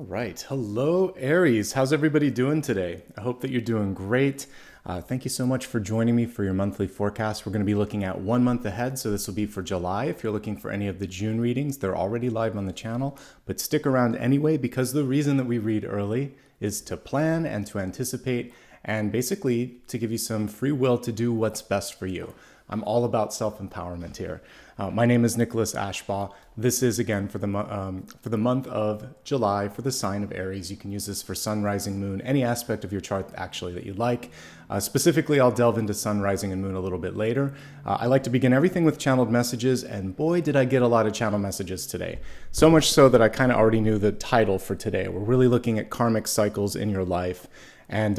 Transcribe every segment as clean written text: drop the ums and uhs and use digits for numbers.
All right. Hello, Aries. How's everybody doing today? I hope that you're doing great. Thank you so much for joining me for your monthly forecast. We're going to be looking at 1 month ahead, so this will be for July. If you're looking for any of the June readings, they're already live on the channel, but stick around anyway because the reason that we read early is to plan and to anticipate and basically to give you some free will to do what's best for you. I'm all about self-empowerment here. My name is Nicholas Ashbaugh. This is, again, for the month of July for the sign of Aries. You can use this for sun, rising, moon, any aspect of your chart actually that you like. Specifically, I'll delve into sun, rising, and moon a little bit later. I like to begin everything with channeled messages, and boy, did I get a lot of channel messages today. So much so that I kind of already knew the title for today. We're really looking at karmic cycles in your life. And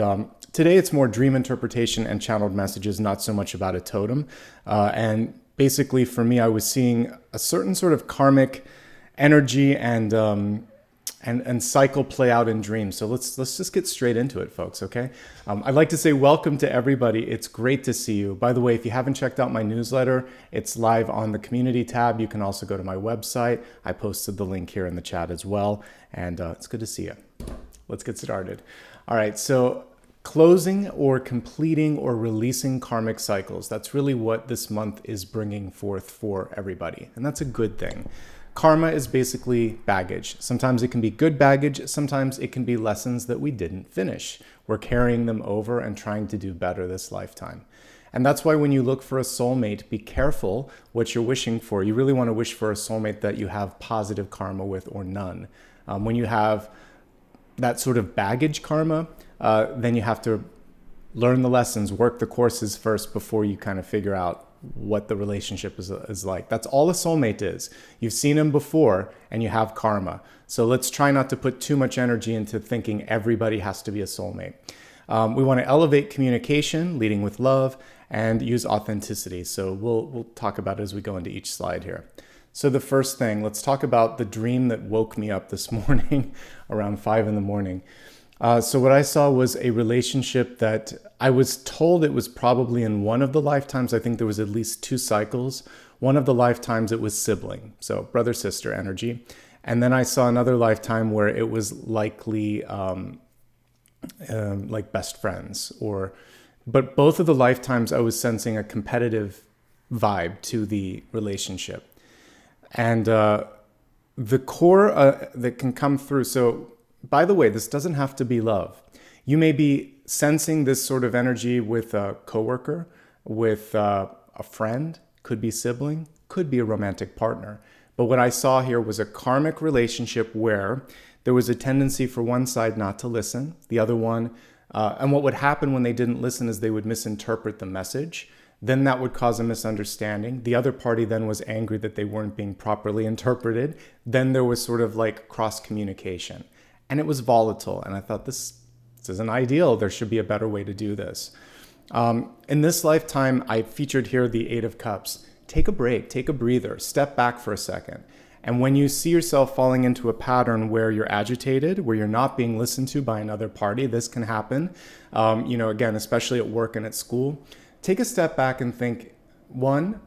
today it's more dream interpretation and channeled messages, not so much about a totem. And basically for me, I was seeing a certain sort of karmic energy and cycle play out in dreams. So let's just get straight into it, folks, okay? I'd like to say welcome to everybody. It's great to see you. By the way, if you haven't checked out my newsletter, it's live on the community tab. You can also go to my website. I posted the link here in the chat as well. And it's good to see you. Let's get started. All right, so closing or completing or releasing karmic cycles. That's really what this month is bringing forth for everybody. And that's a good thing. Karma is basically baggage. Sometimes it can be good baggage. Sometimes it can be lessons that we didn't finish. We're carrying them over and trying to do better this lifetime. And that's why when you look for a soulmate, be careful what you're wishing for. You really want to wish for a soulmate that you have positive karma with or none. When you have that sort of baggage karma, then you have to learn the lessons, work the courses first before you kind of figure out what the relationship is like. That's all a soulmate is. You've seen them before and you have karma. So let's try not to put too much energy into thinking everybody has to be a soulmate. We want to elevate communication, leading with love, and use authenticity. So we'll talk about it as we go into each slide here. So the first thing, let's talk about the dream that woke me up this morning around 5 in the morning. So what I saw was a relationship that I was told it was probably in one of the lifetimes. I think there was at least 2 cycles. One of the lifetimes it was sibling, so brother-sister energy. And then I saw another lifetime where it was likely like best friends. But both of the lifetimes I was sensing a competitive vibe to the relationship. And the core that can come through. So, by the way, this doesn't have to be love. You may be sensing this sort of energy with a coworker, with a friend, could be sibling, could be a romantic partner. But what I saw here was a karmic relationship where there was a tendency for one side not to listen, the other one, and what would happen when they didn't listen is they would misinterpret the message. Then that would cause a misunderstanding. The other party then was angry that they weren't being properly interpreted. Then there was sort of like cross communication. And it was volatile. And I thought, this isn't ideal. There should be a better way to do this. In this lifetime, I featured here the 8 of Cups. Take a break, take a breather, step back for a second. And when you see yourself falling into a pattern where you're agitated, where you're not being listened to by another party, this can happen, again, especially at work and at school. Take a step back and think, 1,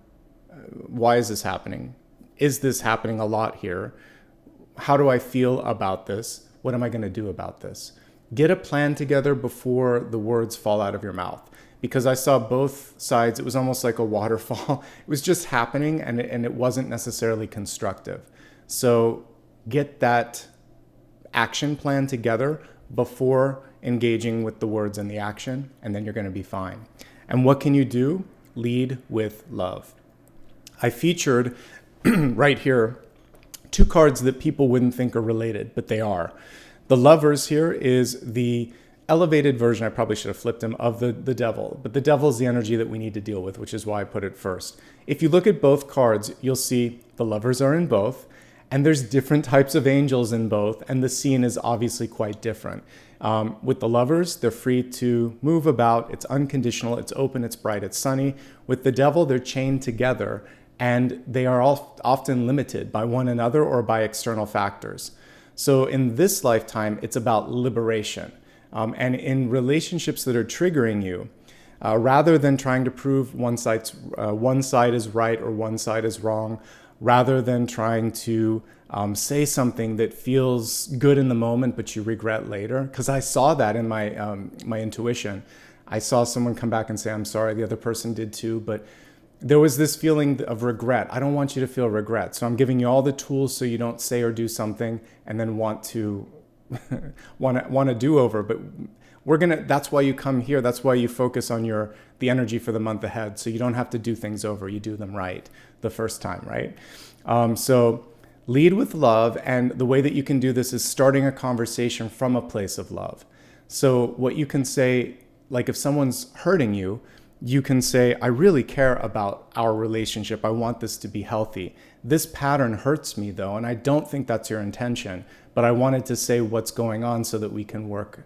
why is this happening? Is this happening a lot here? How do I feel about this? What am I going to do about this? Get a plan together before the words fall out of your mouth. Because I saw both sides, it was almost like a waterfall. It was just happening and it wasn't necessarily constructive. So get that action plan together before engaging with the words and the action, and then you're going to be fine. And what can you do? Lead with love. I featured right here 2 cards that people wouldn't think are related, but they are. The Lovers here is the elevated version, I probably should have flipped him, of the devil. But the devil is the energy that we need to deal with, which is why I put it first. If you look at both cards, you'll see the Lovers are in both, and there's different types of angels in both, and the scene is obviously quite different. With the Lovers, they're free to move about. It's unconditional, it's open, it's bright, it's sunny. With the devil, they're chained together, and they are all often limited by one another or by external factors. So in this lifetime, it's about liberation. And in relationships that are triggering you, rather than trying to prove one side is right or one side is wrong, rather than trying to Say something that feels good in the moment, but you regret later. Because I saw that in my intuition. I saw someone come back and say, I'm sorry, the other person did too, but there was this feeling of regret. I don't want you to feel regret. So I'm giving you all the tools so you don't say or do something and then want to want to do over. But that's why you come here. That's why you focus on the energy for the month ahead. So you don't have to do things over. You do them right the first time, right? So lead with love. And the way that you can do this is starting a conversation from a place of love. So what you can say, like if someone's hurting you, you can say, I really care about our relationship. I want this to be healthy. This pattern hurts me though, and I don't think that's your intention, but I wanted to say what's going on so that we can work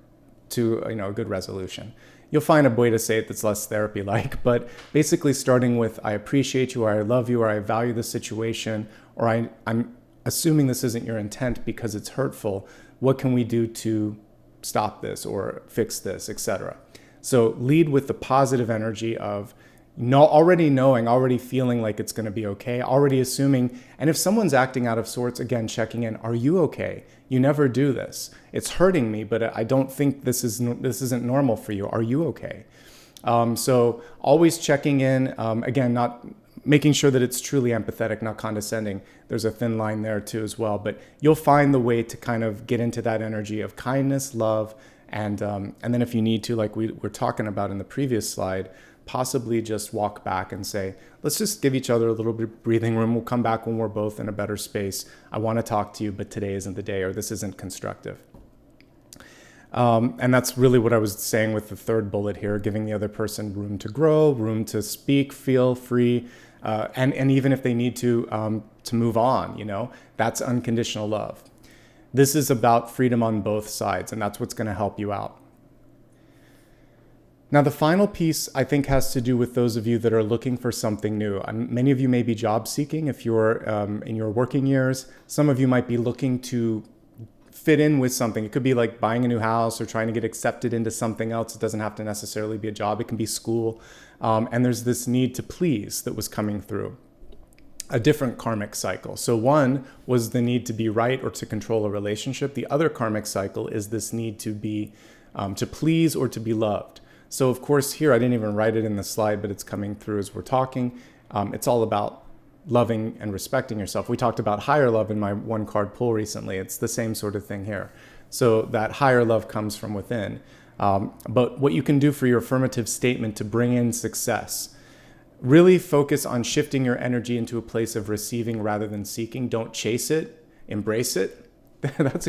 to a good resolution. You'll find a way to say it that's less therapy-like, but basically starting with, I appreciate you, or I love you, or I value the situation, or I'm assuming this isn't your intent because it's hurtful. What can we do to stop this or fix this, etc.? So lead with the positive energy of already feeling like it's going to be okay, already assuming. And if someone's acting out of sorts, again, checking in, are you okay? You never do this. It's hurting me, but I don't think this isn't normal for you. Are you okay? So always checking in, again, not making sure that it's truly empathetic, not condescending. There's a thin line there too as well, but you'll find the way to kind of get into that energy of kindness, love, and then if you need to, like we were talking about in the previous slide, possibly just walk back and say, let's just give each other a little bit of breathing room. We'll come back when we're both in a better space. I want to talk to you, but today isn't the day, or this isn't constructive. And that's really what I was saying with the third bullet here, giving the other person room to grow, room to speak, feel free, and even if they need to move on, that's unconditional love. This is about freedom on both sides, and that's what's going to help you out. Now, the final piece, I think, has to do with those of you that are looking for something new. Many of you may be job seeking if you're in your working years. Some of you might be looking to fit in with something. It could be like buying a new house or trying to get accepted into something else. It doesn't have to necessarily be a job. It can be school. And there's this need to please that was coming through. A different karmic cycle. So one was the need to be right or to control a relationship. The other karmic cycle is this need to be, to please or to be loved. So of course here, I didn't even write it in the slide, but it's coming through as we're talking. It's all about loving and respecting yourself. We talked about higher love in my one card pull recently. It's the same sort of thing here. So that higher love comes from within. But what you can do for your affirmative statement to bring in success, really focus on shifting your energy into a place of receiving rather than seeking. Don't chase it, embrace it. That's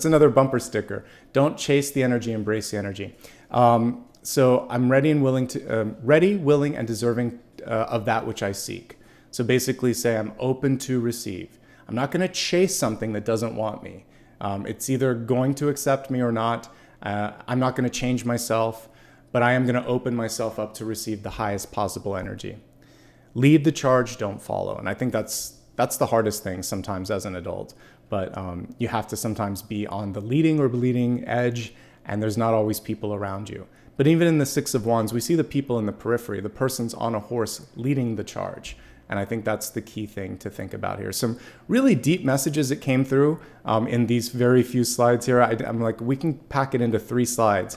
another bumper sticker. Don't chase the energy, embrace the energy. So I'm ready, willing, and deserving of that which I seek. So basically say I'm open to receive. I'm not going to chase something that doesn't want me. It's either going to accept me or not. I'm not going to change myself, but I am going to open myself up to receive the highest possible energy. Lead the charge, don't follow. And I think that's the hardest thing sometimes as an adult. But you have to sometimes be on the leading or bleeding edge, and there's not always people around you. But even in the Six of Wands, we see the people in the periphery. The person's on a horse leading the charge. And I think that's the key thing to think about here. Some really deep messages that came through in these very few slides here. I'm like, we can pack it into 3 slides.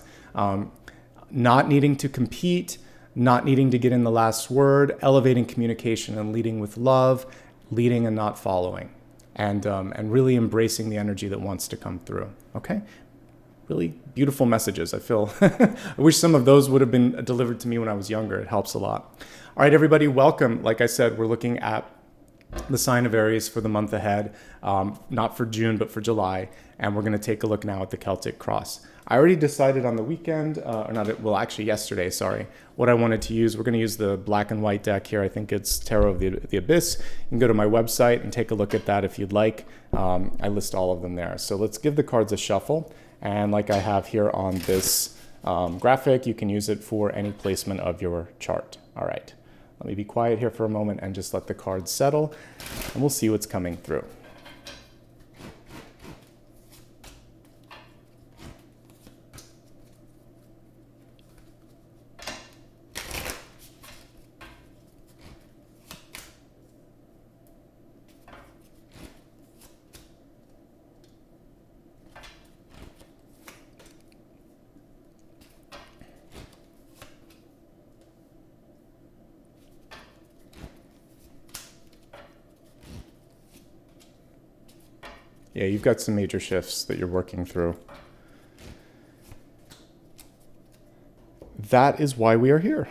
Not needing to compete, not needing to get in the last word, elevating communication and leading with love, leading and not following, and really embracing the energy that wants to come through. Okay? Really beautiful messages. I feel, I wish some of those would have been delivered to me when I was younger. It helps a lot. All right, everybody, welcome. Like I said, we're looking at the sign of Aries for the month ahead, not for June, but for July. And we're going to take a look now at the Celtic Cross. I already decided on the weekend, actually yesterday, what I wanted to use. We're going to use the black and white deck here. I think it's Tarot of the Abyss. You can go to my website and take a look at that if you'd like. I list all of them there. So let's give the cards a shuffle. And like I have here on this graphic, you can use it for any placement of your chart. All right, let me be quiet here for a moment and just let the cards settle, and we'll see what's coming through. Yeah, you've got some major shifts that you're working through. That is why we are here.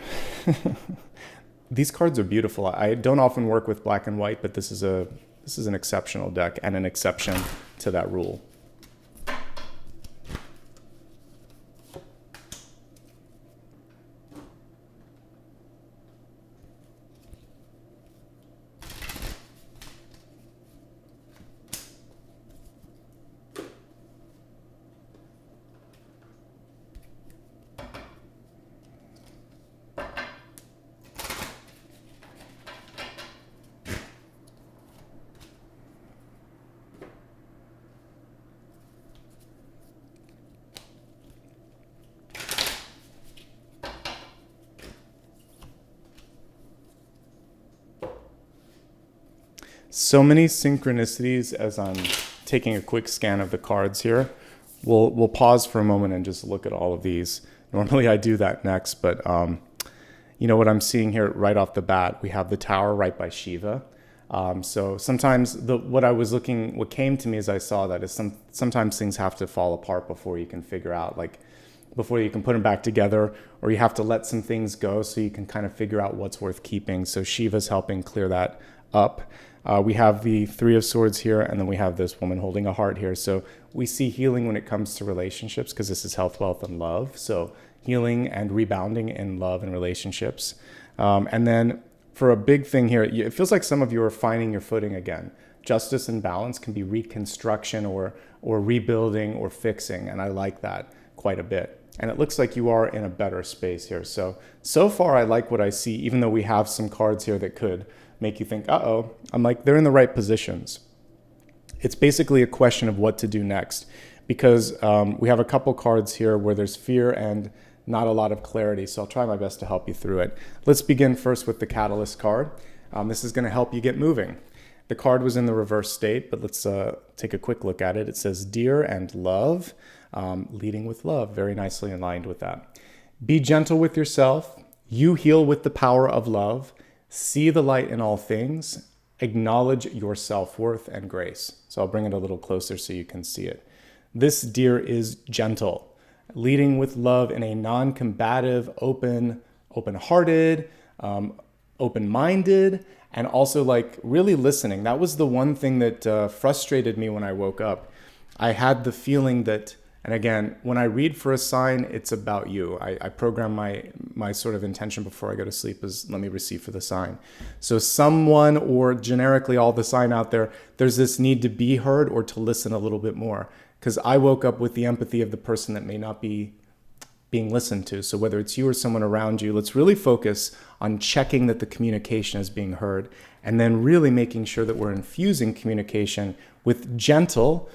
These cards are beautiful. I don't often work with black and white, but this is an exceptional deck and an exception to that rule. So many synchronicities as I'm taking a quick scan of the cards here. We'll pause for a moment and just look at all of these. Normally I do that next, but you know what I'm seeing here right off the bat, we have the Tower right by Shiva. So sometimes what came to me as I saw that is sometimes things have to fall apart before you can figure out, like before you can put them back together, or you have to let some things go so you can kind of figure out what's worth keeping. So Shiva's helping clear that up. We have the Three of Swords here, and then we have this woman holding a heart here. So we see healing when it comes to relationships, because this is health, wealth, and love. So healing and rebounding in love and relationships. And then for a big thing here, it feels like some of you are finding your footing again. Justice and balance can be reconstruction or rebuilding or fixing, and I like that quite a bit. And it looks like you are in a better space here. So far I like what I see, even though we have some cards here that could make you think, uh-oh. I'm like, they're in the right positions. It's basically a question of what to do next, because we have a couple cards here where there's fear and not a lot of clarity. So I'll try my best to help you through it. Let's begin first with the Catalyst card. This is going to help you get moving. The card was in the reverse state, but let's take a quick look at it. It says Dear and Love, leading with love, very nicely aligned with that. Be gentle with yourself. You heal with the power of love. See the light in all things. Acknowledge your self-worth and grace. So I'll bring it a little closer so you can see it. This deer is gentle, leading with love in a non-combative, open-hearted, open-minded, and also like really listening. That was the one thing that frustrated me when I woke up. I had the feeling that, and again, when I read for a sign, it's about you. I program my sort of intention before I go to sleep is let me receive for the sign. So someone, or generically all the sign out there, there's this need to be heard or to listen a little bit more. Because I woke up with the empathy of the person that may not be being listened to. So whether it's you or someone around you, let's really focus on checking that the communication is being heard, and then really making sure that we're infusing communication with gentle,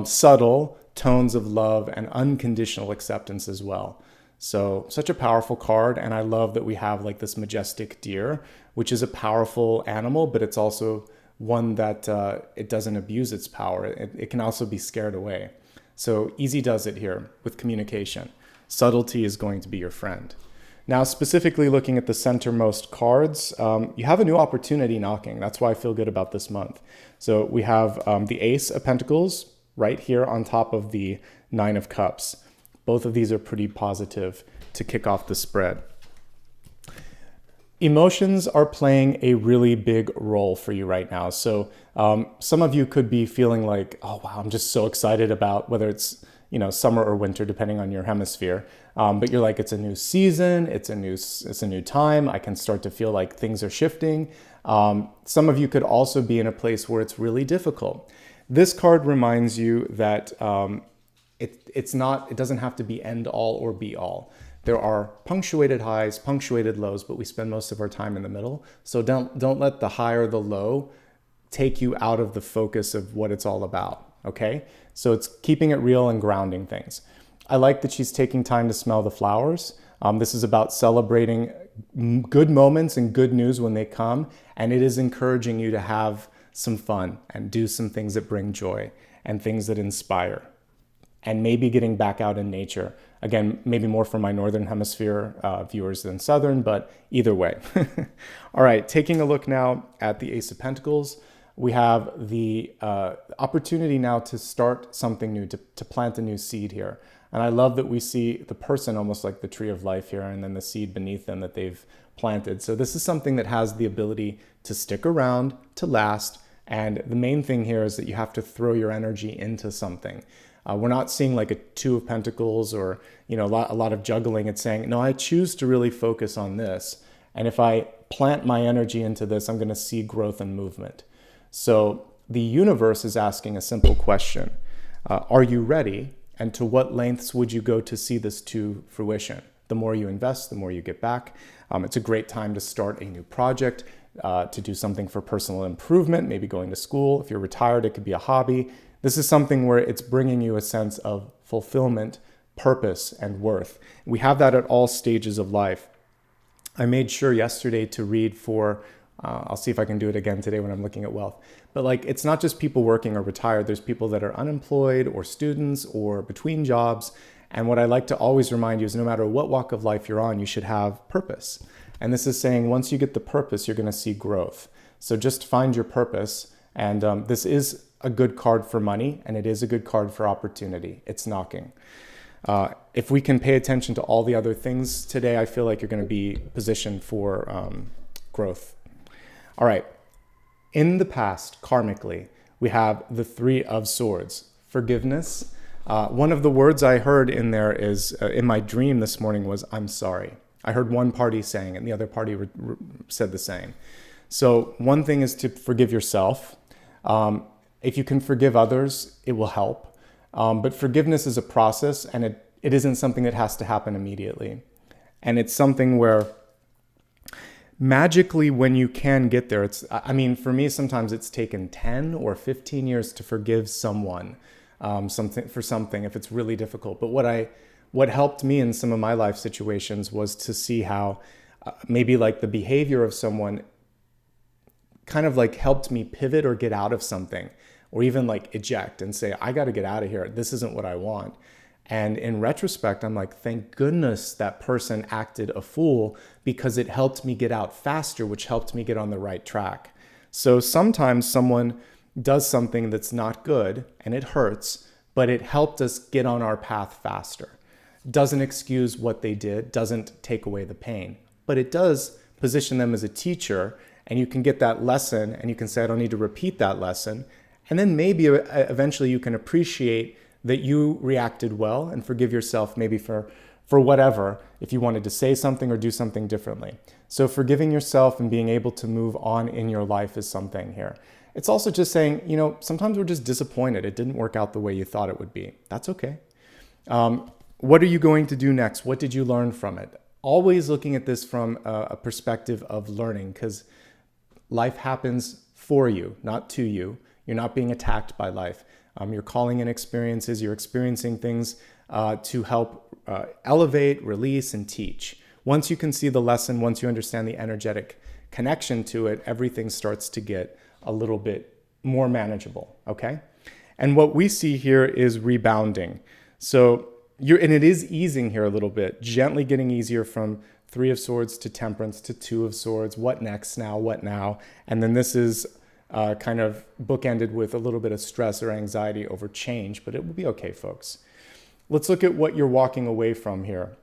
subtle tones of love and unconditional acceptance as well. So such a powerful card. And I love that we have like this majestic deer, which is a powerful animal, but it's also one that it doesn't abuse its power. It can also be scared away. So easy does it here with communication. Subtlety is going to be your friend. Now, specifically looking at the centermost cards, you have a new opportunity knocking. That's why I feel good about this month. So we have the Ace of Pentacles right here on top of the Nine of Cups. Both of these are pretty positive to kick off the spread. Emotions are playing a really big role for you right now. So some of you could be feeling like, oh wow, I'm just so excited about whether it's summer or winter, depending on your hemisphere. But you're like, it's a new season, it's a new time. I can start to feel like things are shifting. Some of you could also be in a place where it's really difficult. This card reminds you that it doesn't have to be end all or be all. There are punctuated highs, punctuated lows, but we spend most of our time in the middle. So don't let the high or the low take you out of the focus of what it's all about, okay? So it's keeping it real and grounding things. I like that she's taking time to smell the flowers. This is about celebrating good moments and good news when they come, and it is encouraging you to have some fun and do some things that bring joy and things that inspire, and maybe getting back out in nature. Again, maybe more for my Northern Hemisphere viewers than Southern, but either way. All right, taking a look now at the Ace of Pentacles. We have the opportunity now to start something new, to plant a new seed here. And I love that we see the person almost like the tree of life here, and then the seed beneath them that they've planted. So this is something that has the ability to stick around, to last. And the main thing here is that you have to throw your energy into something. We're not seeing like a Two of Pentacles or, a lot of juggling. It's saying, no, I choose to really focus on this. And if I plant my energy into this, I'm going to see growth and movement. So the universe is asking a simple question. Are you ready? And to what lengths would you go to see this to fruition? The more you invest, the more you get back. It's a great time to start a new project, to do something for personal improvement, maybe going to school. If you're retired, it could be a hobby. This is something where it's bringing you a sense of fulfillment, purpose, and worth. We have that at all stages of life. I made sure yesterday to read for, I'll see if I can do it again today when I'm looking at wealth. But like, it's not just people working or retired. There's people that are unemployed or students or between jobs. And what I like to always remind you is no matter what walk of life you're on, you should have purpose. And this is saying once you get the purpose, you're going to see growth. So just find your purpose. And this is a good card for money, and it is a good card for opportunity. It's knocking. If we can pay attention to all the other things today, I feel like you're going to be positioned for growth. All right. In the past, karmically, we have the Three of Swords, forgiveness. One of the words I heard in there is, in my dream this morning, was, I'm sorry. I heard one party saying it, and the other party said the same. So one thing is to forgive yourself. If you can forgive others, it will help. But forgiveness is a process, and it isn't something that has to happen immediately. And it's something where magically, when you can get there, for me, sometimes it's taken 10 or 15 years to forgive someone, something if it's really difficult. But what helped me in some of my life situations was to see how maybe like the behavior of someone kind of like helped me pivot or get out of something, or even like eject and say, I got to get out of here. This isn't what I want. And in retrospect, I'm like, thank goodness that person acted a fool, because it helped me get out faster, which helped me get on the right track. So sometimes someone does something that's not good and it hurts, but it helped us get on our path faster. Doesn't excuse what they did, doesn't take away the pain, but it does position them as a teacher, and you can get that lesson and you can say, I don't need to repeat that lesson. And then maybe eventually you can appreciate that you reacted well and forgive yourself maybe for whatever, if you wanted to say something or do something differently. So forgiving yourself and being able to move on in your life is something here. It's also just saying, sometimes we're just disappointed. It didn't work out the way you thought it would be. That's okay. What are you going to do next? What did you learn from it? Always looking at this from a perspective of learning, because life happens for you, not to you. You're not being attacked by life. You're calling in experiences. You're experiencing things to help elevate, release, and teach. Once you can see the lesson, once you understand the energetic connection to it, everything starts to get a little bit more manageable, okay? And what we see here is rebounding. So and it is easing here a little bit, gently getting easier from Three of Swords to Temperance to Two of Swords. What next now? What now? And then this is kind of bookended with a little bit of stress or anxiety over change, but it will be okay, folks. Let's look at what you're walking away from here.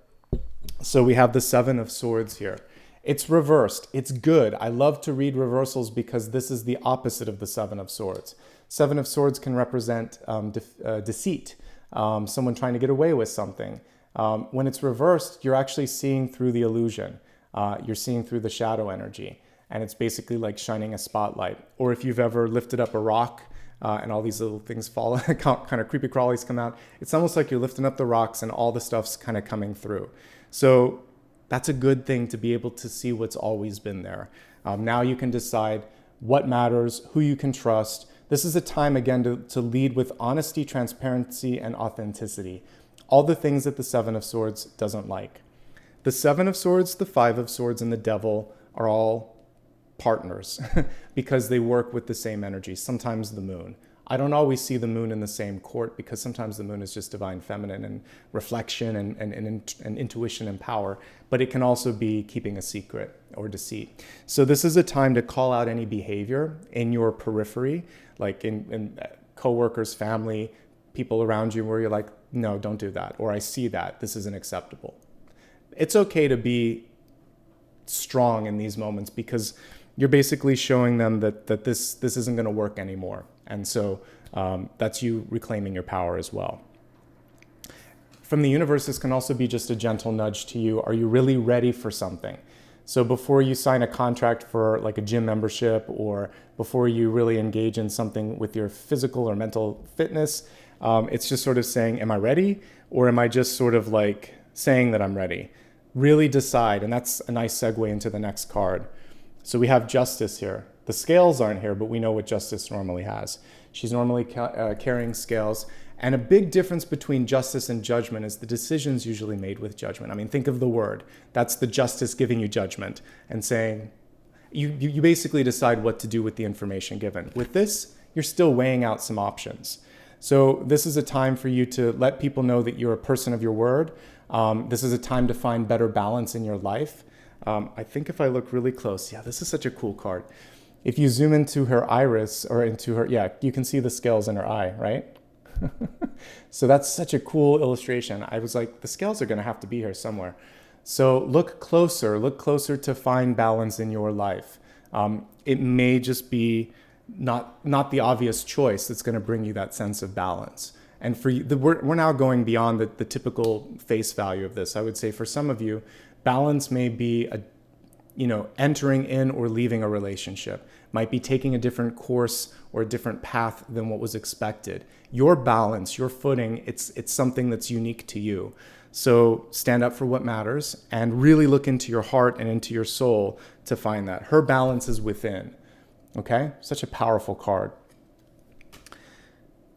So we have the Seven of Swords here. It's reversed. It's good. I love to read reversals because this is the opposite of the Seven of Swords. Seven of Swords can represent deceit, someone trying to get away with something. When it's reversed, you're actually seeing through the illusion. You're seeing through the shadow energy. And it's basically like shining a spotlight. Or if you've ever lifted up a rock and all these little things fall, kind of creepy crawlies come out, it's almost like you're lifting up the rocks and all the stuff's kind of coming through. So that's a good thing, to be able to see what's always been there. Now you can decide what matters, who you can trust. This is a time, again, to lead with honesty, transparency, and authenticity. All the things that the Seven of Swords doesn't like. The Seven of Swords, the Five of Swords, and the Devil are all partners because they work with the same energy, sometimes the moon. I don't always see the moon in the same court because sometimes the moon is just divine feminine and reflection and intuition and power, but it can also be keeping a secret or deceit. So this is a time to call out any behavior in your periphery, like in coworkers, family, people around you, where you're like, no, don't do that, or I see that, this isn't acceptable. It's okay to be strong in these moments because you're basically showing them that this isn't going to work anymore. And so that's you reclaiming your power as well. From the universe, this can also be just a gentle nudge to you. Are you really ready for something? So before you sign a contract for like a gym membership, or before you really engage in something with your physical or mental fitness, it's just sort of saying, am I ready? Or am I just sort of like saying that I'm ready? Really decide. And that's a nice segue into the next card. So we have Justice here. The scales aren't here, but we know what Justice normally has. She's normally carrying scales. And a big difference between justice and judgment is the decision's usually made with judgment. I mean, think of the word. That's the justice giving you judgment and saying, you basically decide what to do with the information given. With this, you're still weighing out some options. So this is a time for you to let people know that you're a person of your word. This is a time to find better balance in your life. I think if I look really close, yeah, this is such a cool card. If you zoom into her iris, or into her, yeah, you can see the scales in her eye, right? So that's such a cool illustration. I was like, the scales are going to have to be here somewhere. So look closer to find balance in your life. It may just be not the obvious choice that's going to bring you that sense of balance. And for you, we're now going beyond the typical face value of this. I would say for some of you, balance may be entering in or leaving a relationship, might be taking a different course or a different path than what was expected. Your balance, your footing, it's something that's unique to you. So stand up for what matters and really look into your heart and into your soul to find that. Her balance is within. Okay? Such a powerful card.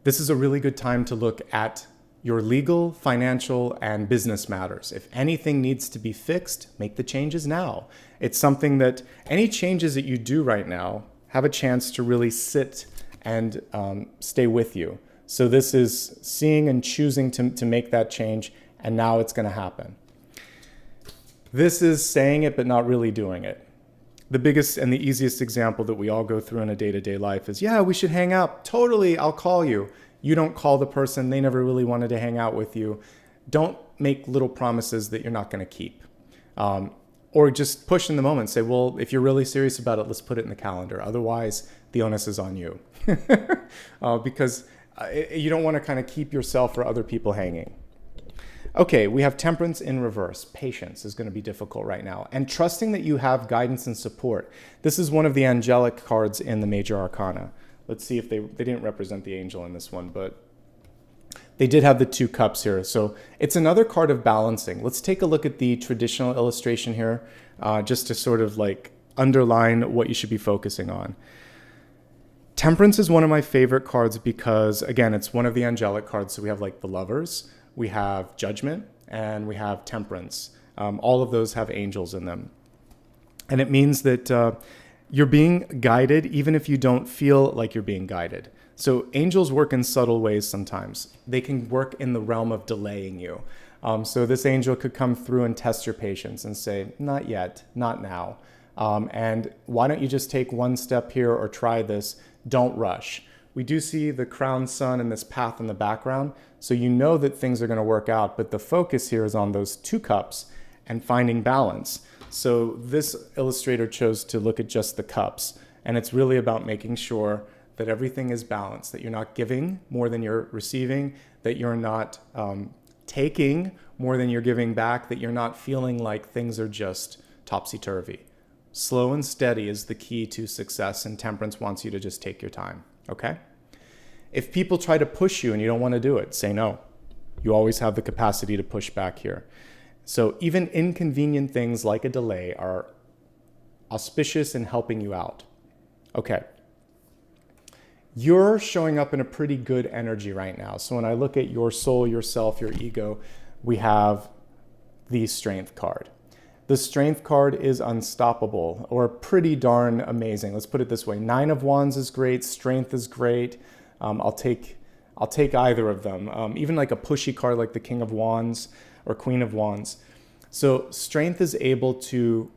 This is a really good time to look at your legal, financial, and business matters. If anything needs to be fixed, make the changes now. It's something that any changes that you do right now have a chance to really sit and stay with you. So this is seeing and choosing to make that change, and now it's going to happen. This is saying it but not really doing it. The biggest and the easiest example that we all go through in a day-to-day life is, yeah, we should hang out. Totally, I'll call you. You don't call the person. They never really wanted to hang out with you. Don't make little promises that you're not going to keep. Or just push in the moment. Say, well, if you're really serious about it, let's put it in the calendar. Otherwise, the onus is on you. Because you don't want to kind of keep yourself or other people hanging. Okay, we have Temperance in reverse. Patience is going to be difficult right now. And trusting that you have guidance and support. This is one of the angelic cards in the Major Arcana. Let's see if they didn't represent the angel in this one, but they did have the 2 cups here. So it's another card of balancing. Let's take a look at the traditional illustration here, just to sort of like underline what you should be focusing on. Temperance is one of my favorite cards because, again, it's one of the angelic cards. So we have like the Lovers, we have Judgment, and we have Temperance. All of those have angels in them. And it means that you're being guided even if you don't feel like you're being guided. So angels work in subtle ways sometimes. They can work in the realm of delaying you. So this angel could come through and test your patience and say, not yet, not now. And why don't you just take one step here or try this? Don't rush. We do see the crown sun and this path in the background, so you know that things are going to work out, but the focus here is on those 2 cups and finding balance. So this illustrator chose to look at just the cups, and it's really about making sure that everything is balanced, that you're not giving more than you're receiving, that you're not taking more than you're giving back, that you're not feeling like things are just topsy-turvy. Slow and steady is the key to success, and Temperance wants you to just take your time, okay? If people try to push you and you don't want to do it, say no. You always have the capacity to push back here. So even inconvenient things like a delay are auspicious in helping you out. Okay. You're showing up in a pretty good energy right now. So when I look at your soul, yourself, your ego, we have the Strength card. The Strength card is unstoppable, or pretty darn amazing. Let's put it this way. 9 of Wands is great. Strength is great. I'll take either of them. Even like a pushy card like the King of Wands or Queen of Wands. So strength is able to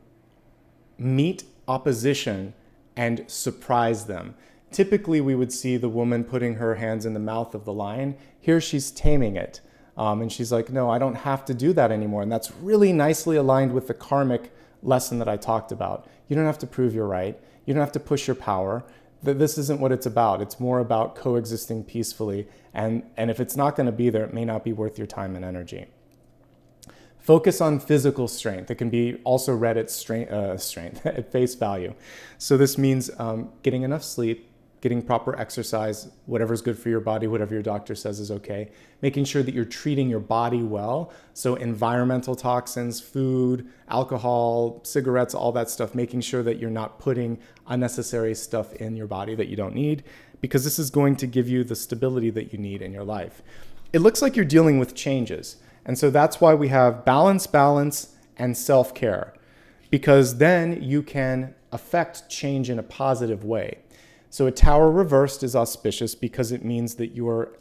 meet opposition and surprise them. Typically, we would see the woman putting her hands in the mouth of the lion. Here she's taming it. And she's like, no, I don't have to do that anymore. And that's really nicely aligned with the karmic lesson that I talked about. You don't have to prove you're right. You don't have to push your power. This isn't what it's about. It's more about coexisting peacefully. And if it's not going to be there, it may not be worth your time and energy. Focus on physical strength. It can be also read at strength at face value. So this means getting enough sleep, getting proper exercise, whatever's good for your body, whatever your doctor says is okay. Making sure that you're treating your body well. So environmental toxins, food, alcohol, cigarettes, all that stuff, making sure that you're not putting unnecessary stuff in your body that you don't need, because this is going to give you the stability that you need in your life. It looks like you're dealing with changes. And so that's why we have balance, and self-care, because then you can affect change in a positive way. So a tower reversed is auspicious because it means that you're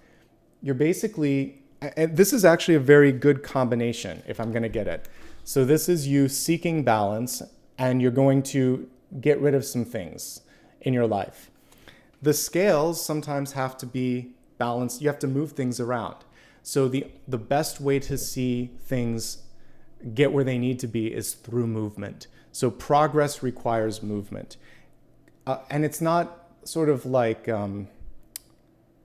basically, and this is actually a very good combination if I'm going to get it. So this is you seeking balance, and you're going to get rid of some things in your life. The scales sometimes have to be balanced. You have to move things around. So the best way to see things get where they need to be is through movement. So progress requires movement. And it's not sort of like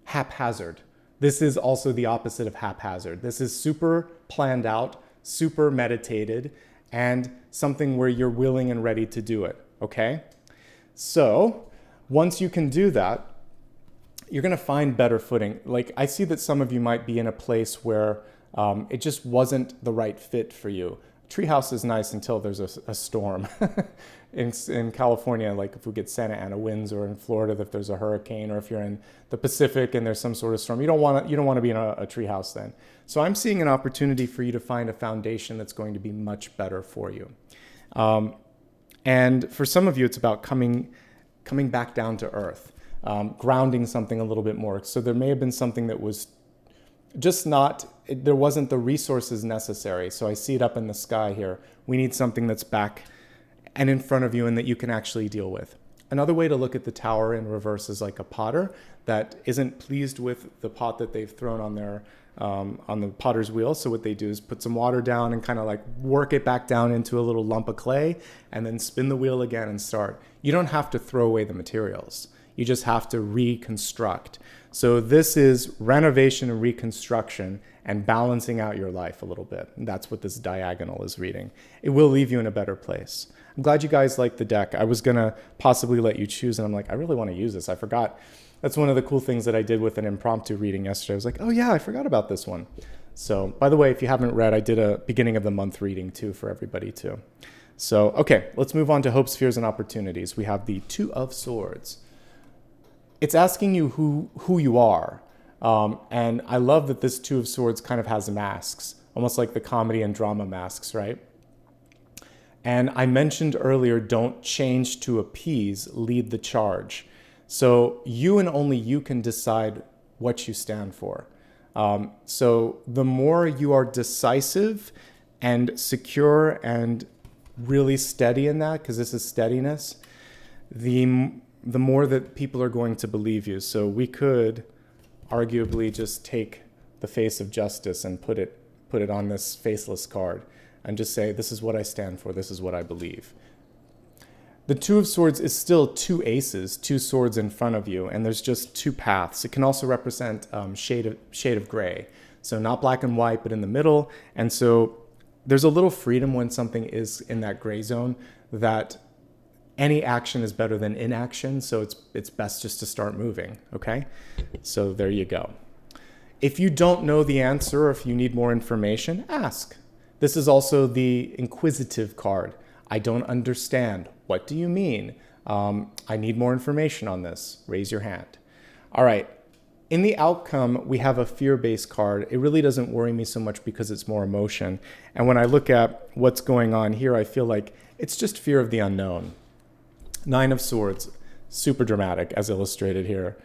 haphazard. This is also the opposite of haphazard. This is super planned out, super meditated, and something where you're willing and ready to do it, okay? So once you can do that, you're gonna find better footing. Like, I see that some of you might be in a place where it just wasn't the right fit for you. Treehouse is nice until there's a storm. In California, like if we get Santa Ana winds, or in Florida if there's a hurricane, or if you're in the Pacific and there's some sort of storm, you don't want to be in a treehouse then. So I'm seeing an opportunity for you to find a foundation that's going to be much better for you. And for some of you, it's about coming back down to earth, grounding something a little bit more. So there may have been something that was just there wasn't the resources necessary. So I see it up in the sky here. We need something that's back and in front of you and that you can actually deal with. Another way to look at the tower in reverse is like a potter that isn't pleased with the pot that they've thrown on the potter's wheel. So what they do is put some water down and kind of like work it back down into a little lump of clay, and then spin the wheel again and start. You don't have to throw away the materials. You just have to reconstruct. So this is renovation and reconstruction and balancing out your life a little bit. And that's what this diagonal is reading. It will leave you in a better place. I'm glad you guys like the deck. I was gonna possibly let you choose, and I'm like, I really want to use this. I forgot. That's one of the cool things that I did with an impromptu reading yesterday. I was like, oh yeah, I forgot about this one. So by the way, if you haven't read, I did a beginning of the month reading too for everybody too. So, okay, let's move on to hopes, fears, and opportunities. We have the Two of Swords. It's asking you who you are. And I love that this Two of Swords kind of has masks, almost like the comedy and drama masks, right? And I mentioned earlier, don't change to appease, lead the charge. So you and only you can decide what you stand for. So the more you are decisive and secure and really steady in that, because this is steadiness, the more that people are going to believe you. So we could arguably just take the face of justice and put it on this faceless card and just say, this is what I stand for, this is what I believe. The Two of Swords is still two aces, two swords in front of you, and there's just two paths. It can also represent shade of gray. So not black and white, but in the middle. And so there's a little freedom when something is in that gray zone, that any action is better than inaction. So it's best just to start moving, okay? So there you go. If you don't know the answer, or if you need more information, ask. This is also the inquisitive card. I don't understand. What do you mean? I need more information on this. Raise your hand. All right. In the outcome, we have a fear-based card. It really doesn't worry me so much because it's more emotion. And when I look at what's going on here, I feel like it's just fear of the unknown. Nine of Swords, super dramatic as illustrated here.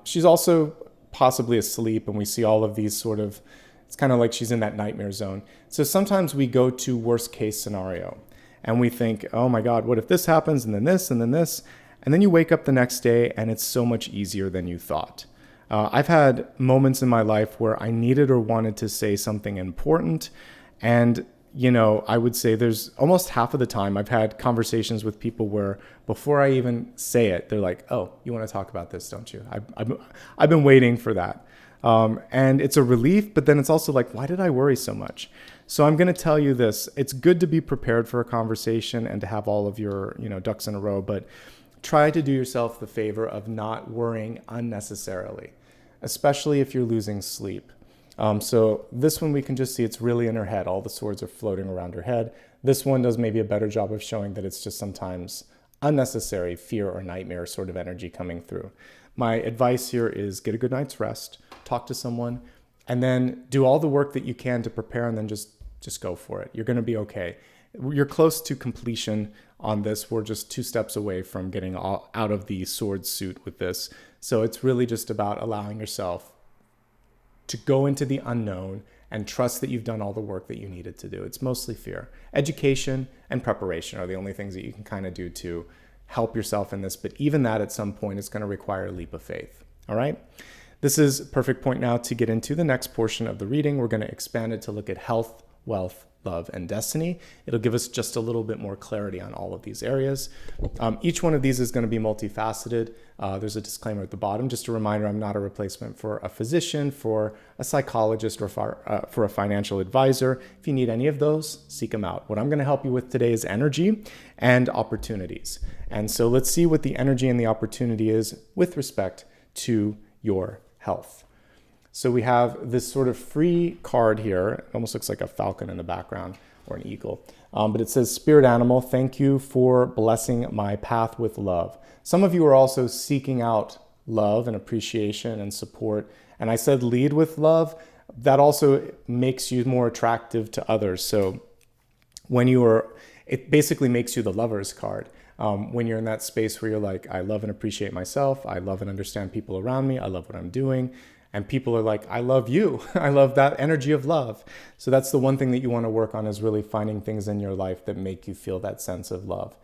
She's also possibly asleep, and we see all of these sort of, it's kind of like she's in that nightmare zone. So sometimes we go to worst case scenario and we think, oh my God, what if this happens and then this and then this? And then you wake up the next day and it's so much easier than you thought. I've had moments in my life where I needed or wanted to say something important. And, I would say there's almost half of the time I've had conversations with people where before I even say it, they're like, oh, you want to talk about this, don't you? I've been waiting for that. And it's a relief, but then it's also like, why did I worry so much? So I'm going to tell you this. It's good to be prepared for a conversation and to have all of your, ducks in a row, but try to do yourself the favor of not worrying unnecessarily, especially if you're losing sleep. So this one we can just see it's really in her head. All the swords are floating around her head. This one does maybe a better job of showing that it's just sometimes unnecessary fear or nightmare sort of energy coming through. My advice here is get a good night's rest, talk to someone, and then do all the work that you can to prepare, and then just go for it. You're going to be okay. You're close to completion on this. We're just 2 steps away from getting out of the sword suit with this. So it's really just about allowing yourself to go into the unknown and trust that you've done all the work that you needed to do. It's mostly fear. Education and preparation are the only things that you can kind of do to help yourself in this. But even that at some point is going to require a leap of faith. All right. This is a perfect point now to get into the next portion of the reading. We're going to expand it to look at health, wealth, love, and destiny. It'll give us just a little bit more clarity on all of these areas. Each one of these is going to be multifaceted. There's a disclaimer at the bottom. Just a reminder, I'm not a replacement for a physician, for a psychologist, or for a financial advisor. If you need any of those, seek them out. What I'm going to help you with today is energy and opportunities. And so let's see what the energy and the opportunity is with respect to your health. So we have this sort of free card here. It almost looks like a falcon in the background, or an eagle. But it says, Spirit Animal, thank you for blessing my path with love. Some of you are also seeking out love and appreciation and support. And I said lead with love. That also makes you more attractive to others. So it basically makes you the lover's card. When you're in that space where you're like, I love and appreciate myself. I love and understand people around me. I love what I'm doing. And people are like, I love you. I love that energy of love. So that's the one thing that you want to work on, is really finding things in your life that make you feel that sense of love.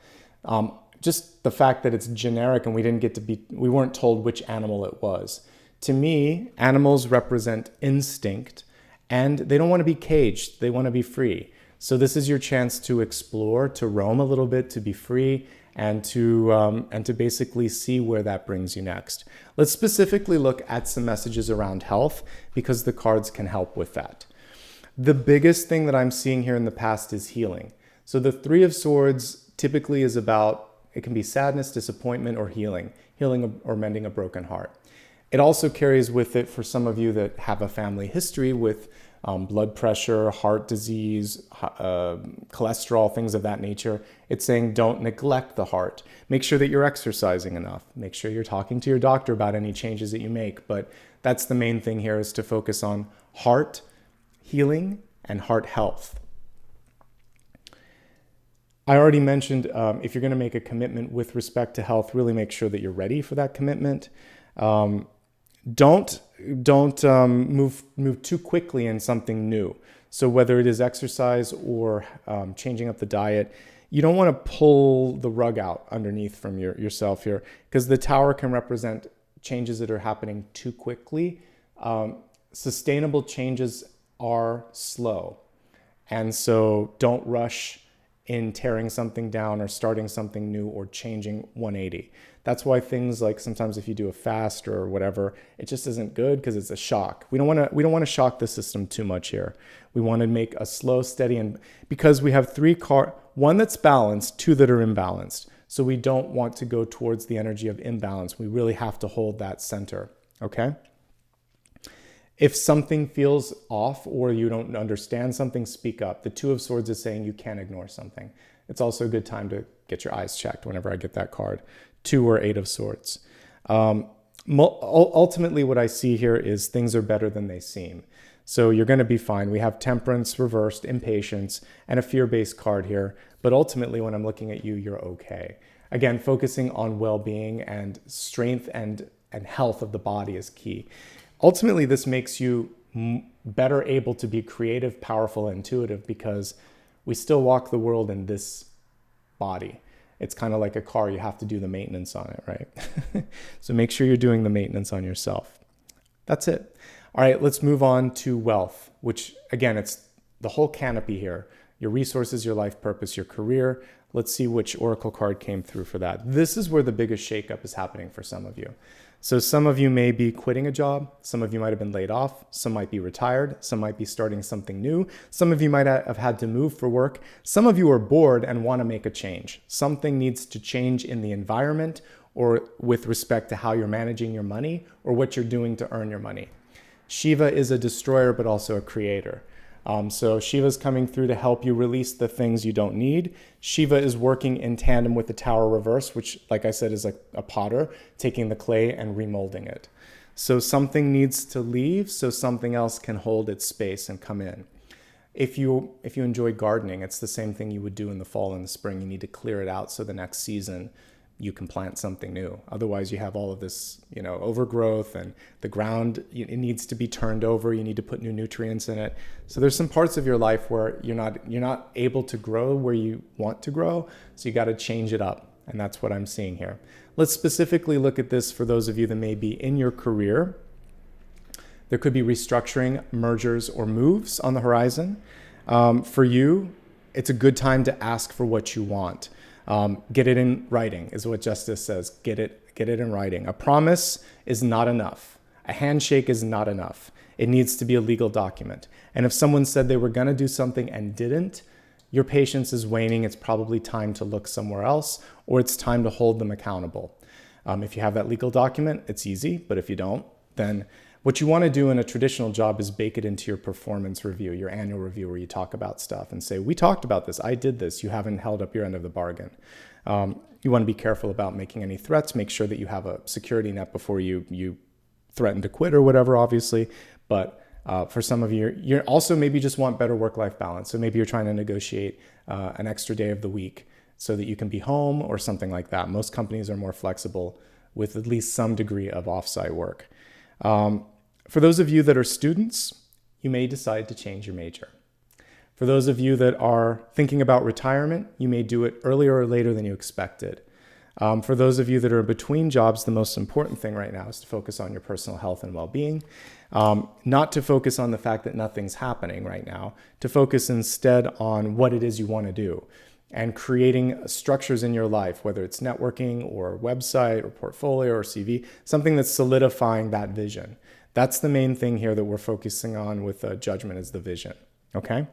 Just the fact that it's generic and we weren't told which animal it was. To me, animals represent instinct, and they don't want to be caged. They want to be free. So this is your chance to explore, to roam a little bit, to be free, and to basically see where that brings you next. Let's specifically look at some messages around health, because the cards can help with that. The biggest thing that I'm seeing here in the past is healing. So the 3 of Swords typically is about, it can be sadness, disappointment, or healing or mending a broken heart. It also carries with it, for some of you that have a family history with blood pressure, heart disease, cholesterol, things of that nature. It's saying don't neglect the heart. Make sure that you're exercising enough. Make sure you're talking to your doctor about any changes that you make. But that's the main thing here, is to focus on heart healing and heart health. I already mentioned if you're going to make a commitment with respect to health, really make sure that you're ready for that commitment. Don't move too quickly in something new. So whether it is exercise or changing up the diet, you don't want to pull the rug out underneath from yourself here, because the Tower can represent changes that are happening too quickly. Sustainable changes are slow. And so don't rush in tearing something down or starting something new or changing 180. That's why things like sometimes if you do a fast or whatever, it just isn't good, because it's a shock. We don't want to shock the system too much here. We want to make a slow, steady, and because we have 3 cards, 1 that's balanced, 2 that are imbalanced. So we don't want to go towards the energy of imbalance. We really have to hold that center, okay? If something feels off or you don't understand something, speak up. The 2 of Swords is saying you can't ignore something. It's also a good time to get your eyes checked whenever I get that card. 2 or 8 of Swords. Ultimately, what I see here is things are better than they seem. So you're going to be fine. We have Temperance reversed, Impatience, and a fear-based card here. But ultimately, when I'm looking at you, you're okay. Again, focusing on well-being and strength and and health of the body is key. Ultimately, this makes you better able to be creative, powerful, and intuitive, because we still walk the world in this body. It's kind of like a car. You have to do the maintenance on it, right? So make sure you're doing the maintenance on yourself. That's it. All right, let's move on to wealth, which again, it's the whole canopy here. Your resources, your life purpose, your career. Let's see which oracle card came through for that. This is where the biggest shakeup is happening for some of you. So some of you may be quitting a job. Some of you might have been laid off. Some might be retired. Some might be starting something new. Some of you might have had to move for work. Some of you are bored and want to make a change. Something needs to change in the environment or with respect to how you're managing your money or what you're doing to earn your money. Shiva is a destroyer, but also a creator. So Shiva's coming through to help you release the things you don't need. Shiva is working in tandem with the Tower reverse, which, like I said, is like a potter taking the clay and remolding it. So something needs to leave so something else can hold its space and come in. If you enjoy gardening, it's the same thing you would do in the fall and the spring. You need to clear it out so the next season you can plant something new. Otherwise, you have all of this, overgrowth, and the ground, it needs to be turned over. You need to put new nutrients in it. So there's some parts of your life where you're not able to grow where you want to grow. So you got to change it up. And that's what I'm seeing here. Let's specifically look at this for those of you that may be in your career. There could be restructuring, mergers, or moves on the horizon. For you, it's a good time to ask for what you want. Get it in writing is what Justice says. Get it in writing. A promise is not enough. A handshake is not enough. It needs to be a legal document. And if someone said they were going to do something and didn't, your patience is waning. It's probably time to look somewhere else, or it's time to hold them accountable. If you have that legal document, it's easy. But if you don't, then what you want to do in a traditional job is bake it into your performance review, your annual review, where you talk about stuff and say, we talked about this, I did this, you haven't held up your end of the bargain. You want to be careful about making any threats, make sure that you have a security net before you threaten to quit or whatever, obviously. But for some of you, you're also maybe just want better work-life balance. So maybe you're trying to negotiate an extra day of the week so that you can be home or something like that. Most companies are more flexible with at least some degree of offsite work. For those of you that are students, you may decide to change your major. For those of you that are thinking about retirement, you may do it earlier or later than you expected. For those of you that are between jobs, the most important thing right now is to focus on your personal health and well-being, not to focus on the fact that nothing's happening right now, to focus instead on what it is you want to do and creating structures in your life, whether it's networking or website or portfolio or CV, something that's solidifying that vision. That's the main thing here that we're focusing on with judgment is the vision, okay?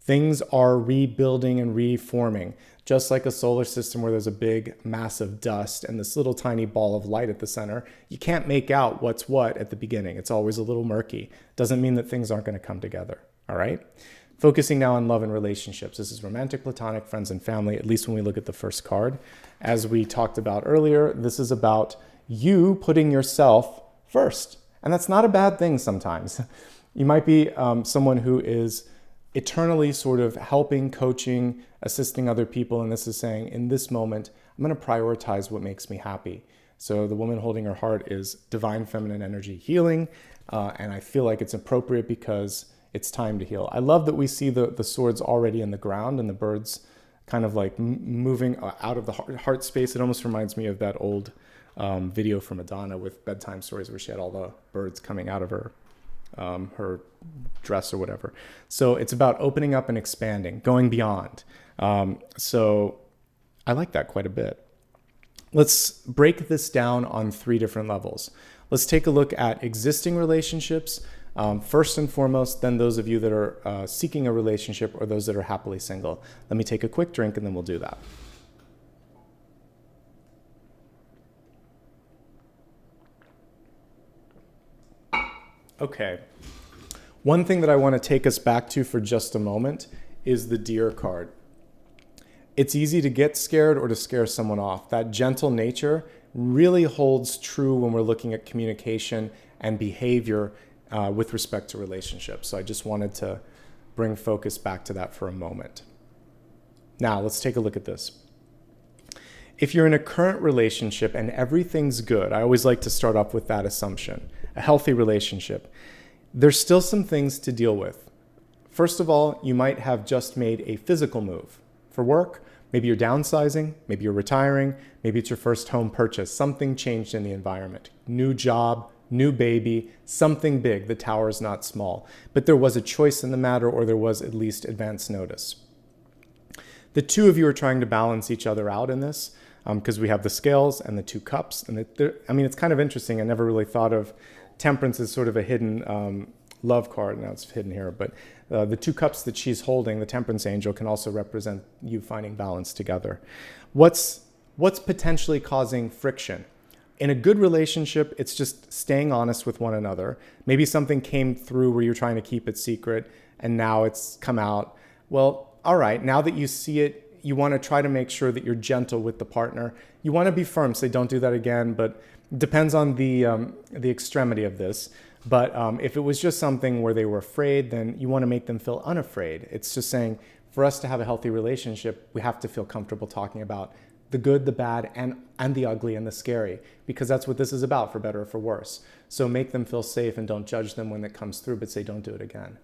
Things are rebuilding and reforming, just like a solar system where there's a big, massive dust and this little tiny ball of light at the center. You can't make out what's what at the beginning. It's always a little murky. Doesn't mean that things aren't going to come together, all right? Focusing now on love and relationships. This is romantic, platonic, friends, and family, at least when we look at the first card. As we talked about earlier, this is about you putting yourself first. And that's not a bad thing sometimes. You might be someone who is eternally sort of helping, coaching, assisting other people. And this is saying, in this moment, I'm going to prioritize what makes me happy. So the woman holding her heart is divine feminine energy healing. And I feel like it's appropriate because it's time to heal. I love that we see the swords already in the ground and the birds kind of like moving out of the heart space. It almost reminds me of that old video from Madonna with bedtime stories where she had all the birds coming out of her dress or whatever. So it's about opening up and expanding, going beyond. So I like that quite a bit. Let's break this down on 3 different levels. Let's take a look at existing relationships, first and foremost, then those of you that are seeking a relationship or those that are happily single. Let me take a quick drink and then we'll do that. Okay, one thing that I want to take us back to for just a moment is the Deer card. It's easy to get scared or to scare someone off. That gentle nature really holds true when we're looking at communication and behavior with respect to relationships. So I just wanted to bring focus back to that for a moment. Now, let's take a look at this. If you're in a current relationship and everything's good, I always like to start off with that assumption, a healthy relationship, there's still some things to deal with. First of all, you might have just made a physical move for work. Maybe you're downsizing, maybe you're retiring, maybe it's your first home purchase. Something changed in the environment. New job, new baby, something big. The tower is not small. But there was a choice in the matter, or there was at least advance notice. The two of you are trying to balance each other out in this, because we have the scales and the two cups. And it's kind of interesting. I never really thought of temperance as sort of a hidden love card. Now it's hidden here, but the two cups that she's holding, the temperance angel, can also represent you finding balance together. What's potentially causing friction? In a good relationship, it's just staying honest with one another. Maybe something came through where you're trying to keep it secret and now it's come out. Well, all right, now that you see it, you want to try to make sure that you're gentle with the partner. You want to be firm, say don't do that again, but it depends on the extremity of this. But if it was just something where they were afraid, then you want to make them feel unafraid. It's just saying, for us to have a healthy relationship, we have to feel comfortable talking about the good, the bad, and the ugly and the scary, because that's what this is about, for better or for worse. So make them feel safe and don't judge them when it comes through, but say don't do it again.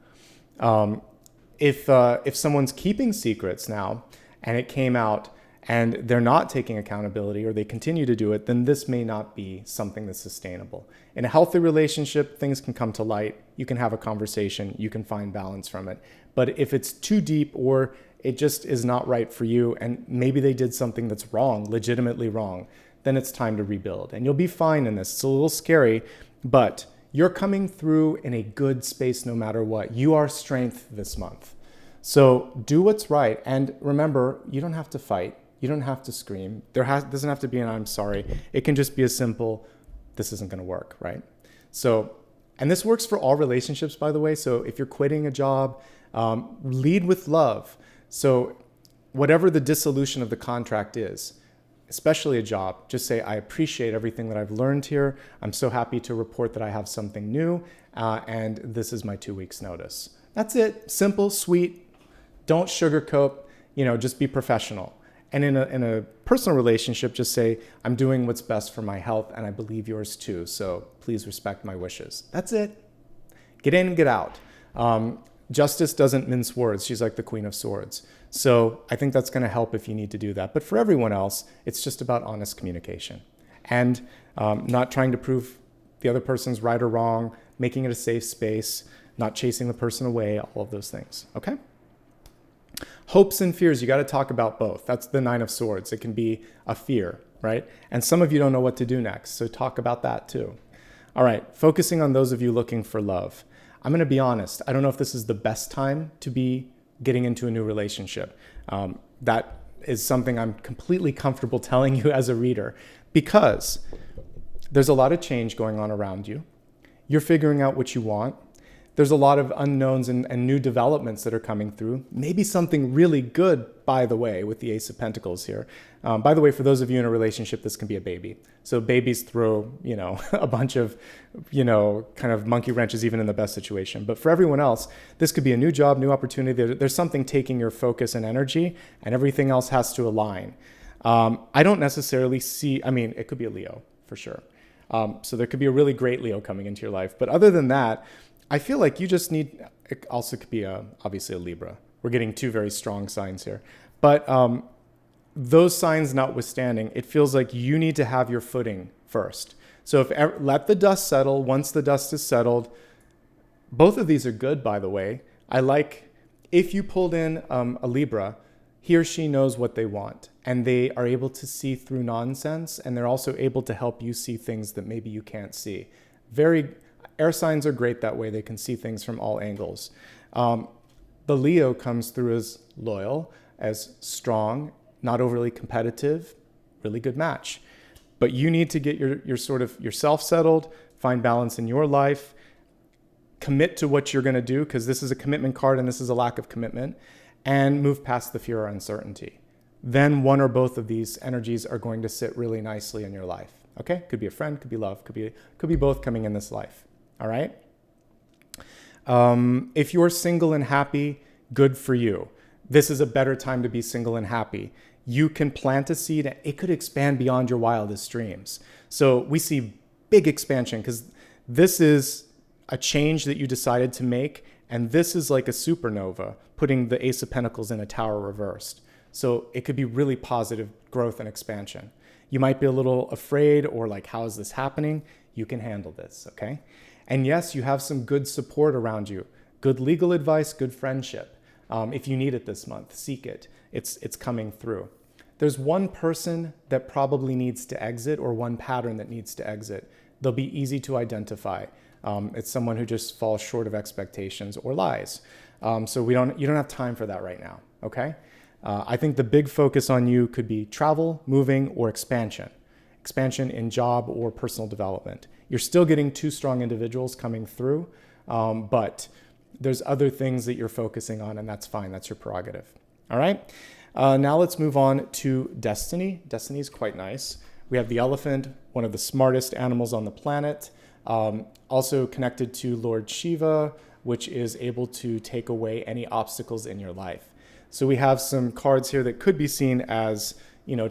If someone's keeping secrets now and it came out and they're not taking accountability, or they continue to do it, then this may not be something that's sustainable. In a healthy relationship, things can come to light. You can have a conversation. You can find balance from it. But if it's too deep, or it just is not right for you, and maybe they did something that's wrong, legitimately wrong, then it's time to rebuild. And you'll be fine in this. It's a little scary, but you're coming through in a good space no matter what. You are strength this month. So do what's right. And remember, you don't have to fight. You don't have to scream. Doesn't have to be an I'm sorry. It can just be a simple, this isn't going to work, right? So, and this works for all relationships, by the way. So if you're quitting a job, lead with love. So whatever the dissolution of the contract is, especially a job, just say, I appreciate everything that I've learned here. I'm so happy to report that I have something new, and this is my 2 weeks notice. That's it. Simple, sweet. Don't sugarcoat, just be professional. And in a personal relationship, just say, I'm doing what's best for my health, and I believe yours too. So please respect my wishes. That's it. Get in and get out. Justice doesn't mince words. She's like the Queen of Swords. So I think that's going to help if you need to do that. But for everyone else, it's just about honest communication and not trying to prove the other person's right or wrong, making it a safe space, not chasing the person away, all of those things. Okay? Hopes and fears, you got to talk about both. That's the Nine of Swords. It can be a fear, right? And some of you don't know what to do next, so talk about that too. All right, focusing on those of you looking for love. I'm going to be honest. I don't know if this is the best time to be getting into a new relationship. That is something I'm completely comfortable telling you as a reader, because there's a lot of change going on around you. You're figuring out what you want. There's a lot of unknowns and new developments that are coming through. Maybe something really good, by the way, with the Ace of Pentacles here. By the way, for those of you in a relationship, this can be a baby. So babies throw, a bunch of, kind of monkey wrenches even in the best situation. But for everyone else, this could be a new job, new opportunity. There's something taking your focus and energy, and everything else has to align. I don't necessarily see, it could be a Leo for sure. So there could be a really great Leo coming into your life. But other than that, I feel like you just need, it also could be obviously a Libra. We're getting two very strong signs here. But those signs notwithstanding, it feels like you need to have your footing first. So let the dust settle. Once the dust is settled, both of these are good, by the way. I like, if you pulled in a Libra, he or she knows what they want, and they are able to see through nonsense, and they're also able to help you see things that maybe you can't see. Air signs are great that way. They can see things from all angles. The Leo comes through as loyal, as strong, not overly competitive, really good match. But you need to get your sort of yourself settled, find balance in your life, commit to what you're going to do, because this is a commitment card and this is a lack of commitment, and move past the fear or uncertainty. Then one or both of these energies are going to sit really nicely in your life. Okay? Could be a friend, could be love, could be both coming in this life. All right? If you're single and happy, good for you. This is a better time to be single and happy. You can plant a seed, and it could expand beyond your wildest dreams. So we see big expansion because this is a change that you decided to make, and this is like a supernova, putting the Ace of Pentacles in a tower reversed. So it could be really positive growth and expansion. You might be a little afraid or like, how is this happening? You can handle this, okay? And yes, you have some good support around you. Good legal advice, good friendship. If you need it this month, seek it. It's coming through. There's one person that probably needs to exit or one pattern that needs to exit. They'll be easy to identify. It's someone who just falls short of expectations or lies. So you don't have time for that right now, okay? I think the big focus on you could be travel, moving, or expansion. Expansion in job or personal development. You're still getting two strong individuals coming through, but there's other things that you're focusing on, and that's fine. That's your prerogative. All right? Now let's move on to destiny. Destiny is quite nice. We have the elephant, one of the smartest animals on the planet, also connected to Lord Shiva, which is able to take away any obstacles in your life. So we have some cards here that could be seen as,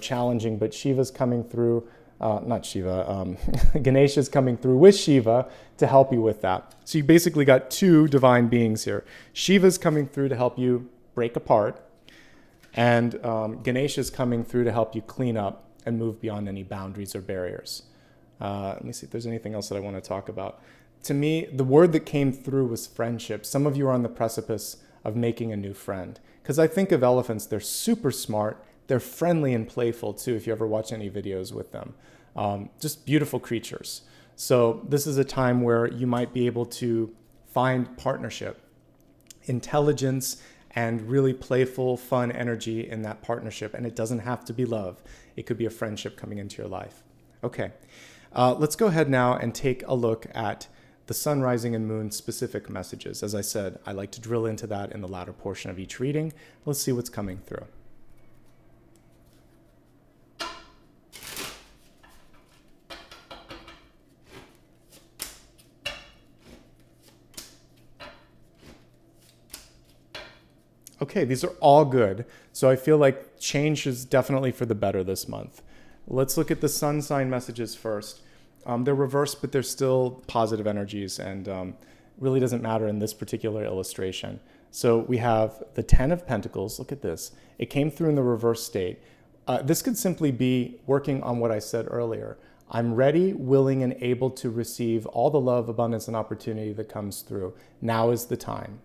challenging, but Shiva's coming through, not Shiva, Ganesha's coming through with Shiva to help you with that. So you basically got two divine beings here. Shiva's coming through to help you break apart, and Ganesha's coming through to help you clean up and move beyond any boundaries or barriers. Let me see if there's anything else that I want to talk about. To me, the word that came through was friendship. Some of you are on the precipice of making a new friend. Because I think of elephants, they're super smart. They're friendly and playful too, if you ever watch any videos with them. Just beautiful creatures. So this is a time where you might be able to find partnership, intelligence, and really playful, fun energy in that partnership. And it doesn't have to be love. It could be a friendship coming into your life. Okay, let's go ahead now and take a look at the sun, rising, and moon specific messages. As I said, I like to drill into that in the latter portion of each reading. Let's see what's coming through. Okay, these are all good. So I feel like change is definitely for the better this month. Let's look at the sun sign messages first. They're reversed, but they're still positive energies, and really doesn't matter in this particular illustration. So we have the 10 of Pentacles. Look at this. It came through in the reverse state. This could simply be working on what I said earlier. I'm ready, willing, and able to receive all the love, abundance, and opportunity that comes through. Now is the time.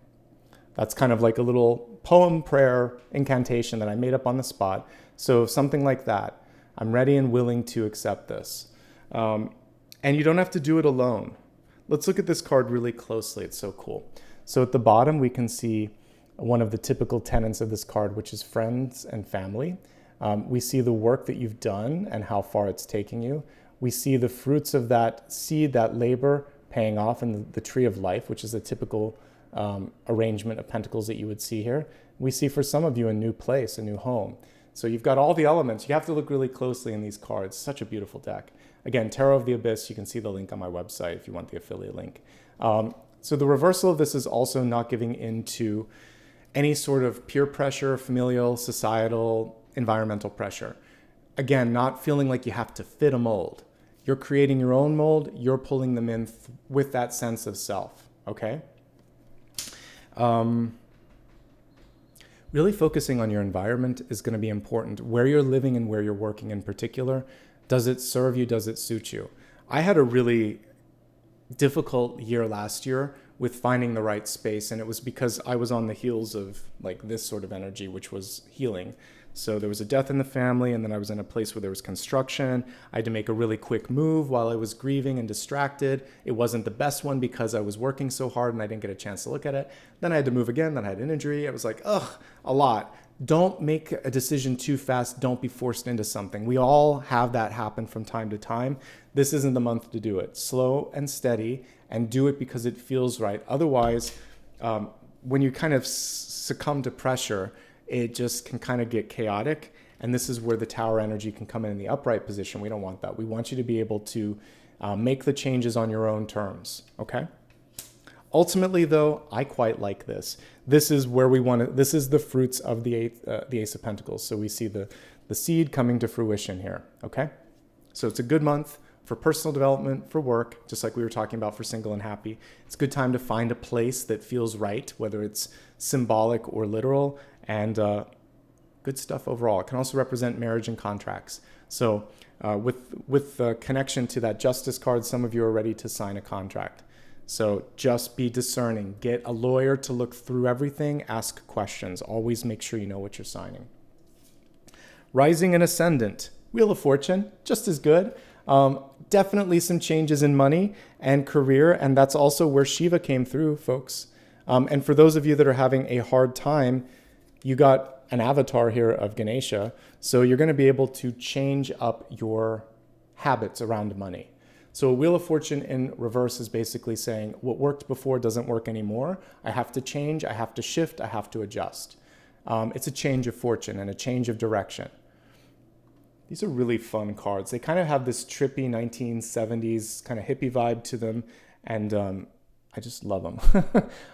That's kind of like a little poem, prayer, incantation that I made up on the spot. So something like that. I'm ready and willing to accept this. And you don't have to do it alone. Let's look at this card really closely. It's so cool. So at the bottom, we can see one of the typical tenets of this card, which is friends and family. We see the work that you've done and how far it's taking you. We see the fruits of that seed, that labor paying off in the tree of life, which is a typical arrangement of pentacles that you would see here. We see for some of you a new place, a new home. So you've got all the elements. You have to look really closely in these cards. Such a beautiful deck. Again, Tarot of the Abyss, you can see the link on my website if you want the affiliate link. So the reversal of this is also not giving into any sort of peer pressure, familial, societal, environmental pressure. Again, not feeling like you have to fit a mold. You're creating your own mold. You're pulling them in with that sense of self, okay? Really focusing on your environment is going to be important. Where you're living and where you're working in particular. Does it serve you? Does it suit you? I had a really difficult year last year with finding the right space, and it was because I was on the heels of like this sort of energy, which was healing. So there was a death in the family, and then I was in a place where there was construction. I had to make a really quick move while I was grieving and distracted. It wasn't the best one because I was working so hard and I didn't get a chance to look at it. Then I had to move again. Then I had an injury. I was like, ugh, a lot. Don't make a decision too fast. Don't be forced into something. We all have that happen from time to time. This isn't the month to do it. Slow and steady, and do it because it feels right. Otherwise, when you kind of succumb to pressure, it just can kind of get chaotic. And this is where the tower energy can come in the upright position. We don't want that. We want you to be able to make the changes on your own terms, okay? Ultimately, though, I quite like this. This is where we want to, this is the fruits of the Ace of Pentacles. So we see the seed coming to fruition here, okay? So it's a good month for personal development, for work, just like we were talking about for single and happy. It's a good time to find a place that feels right, whether it's symbolic or literal, and good stuff overall. It can also represent marriage and contracts. So with the connection to that Justice card, some of you are ready to sign a contract. So just be discerning. Get a lawyer to look through everything. Ask questions. Always make sure you know what you're signing. Rising and Ascendant. Wheel of Fortune, just as good. Definitely some changes in money and career, and that's also where Shiva came through, folks. And for those of you that are having a hard time, you got an avatar here of Ganesha, so you're going to be able to change up your habits around money. So a Wheel of Fortune in reverse is basically saying what worked before doesn't work anymore. I have to change, I have to shift, I have to adjust. It's a change of fortune and a change of direction. These are really fun cards. They kind of have this trippy 1970s kind of hippie vibe to them, and I just love them.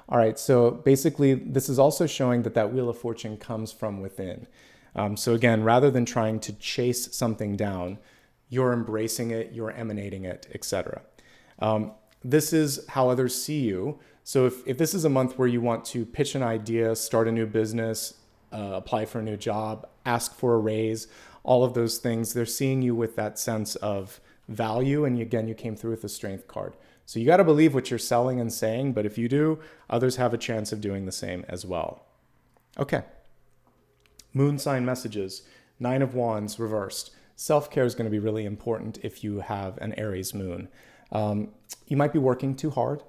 All right, so basically this is also showing that that Wheel of Fortune comes from within. So again, rather than trying to chase something down, you're embracing it, you're emanating it, etc. This is how others see you. So if this is a month where you want to pitch an idea, start a new business, apply for a new job, ask for a raise, all of those things, they're seeing you with that sense of value. And again, you came through with the Strength card. So you got to believe what you're selling and saying, but if you do, others have a chance of doing the same as well. Okay. Moon sign messages. 9 of Wands reversed. Self-care is going to be really important if you have an Aries moon. You might be working too hard.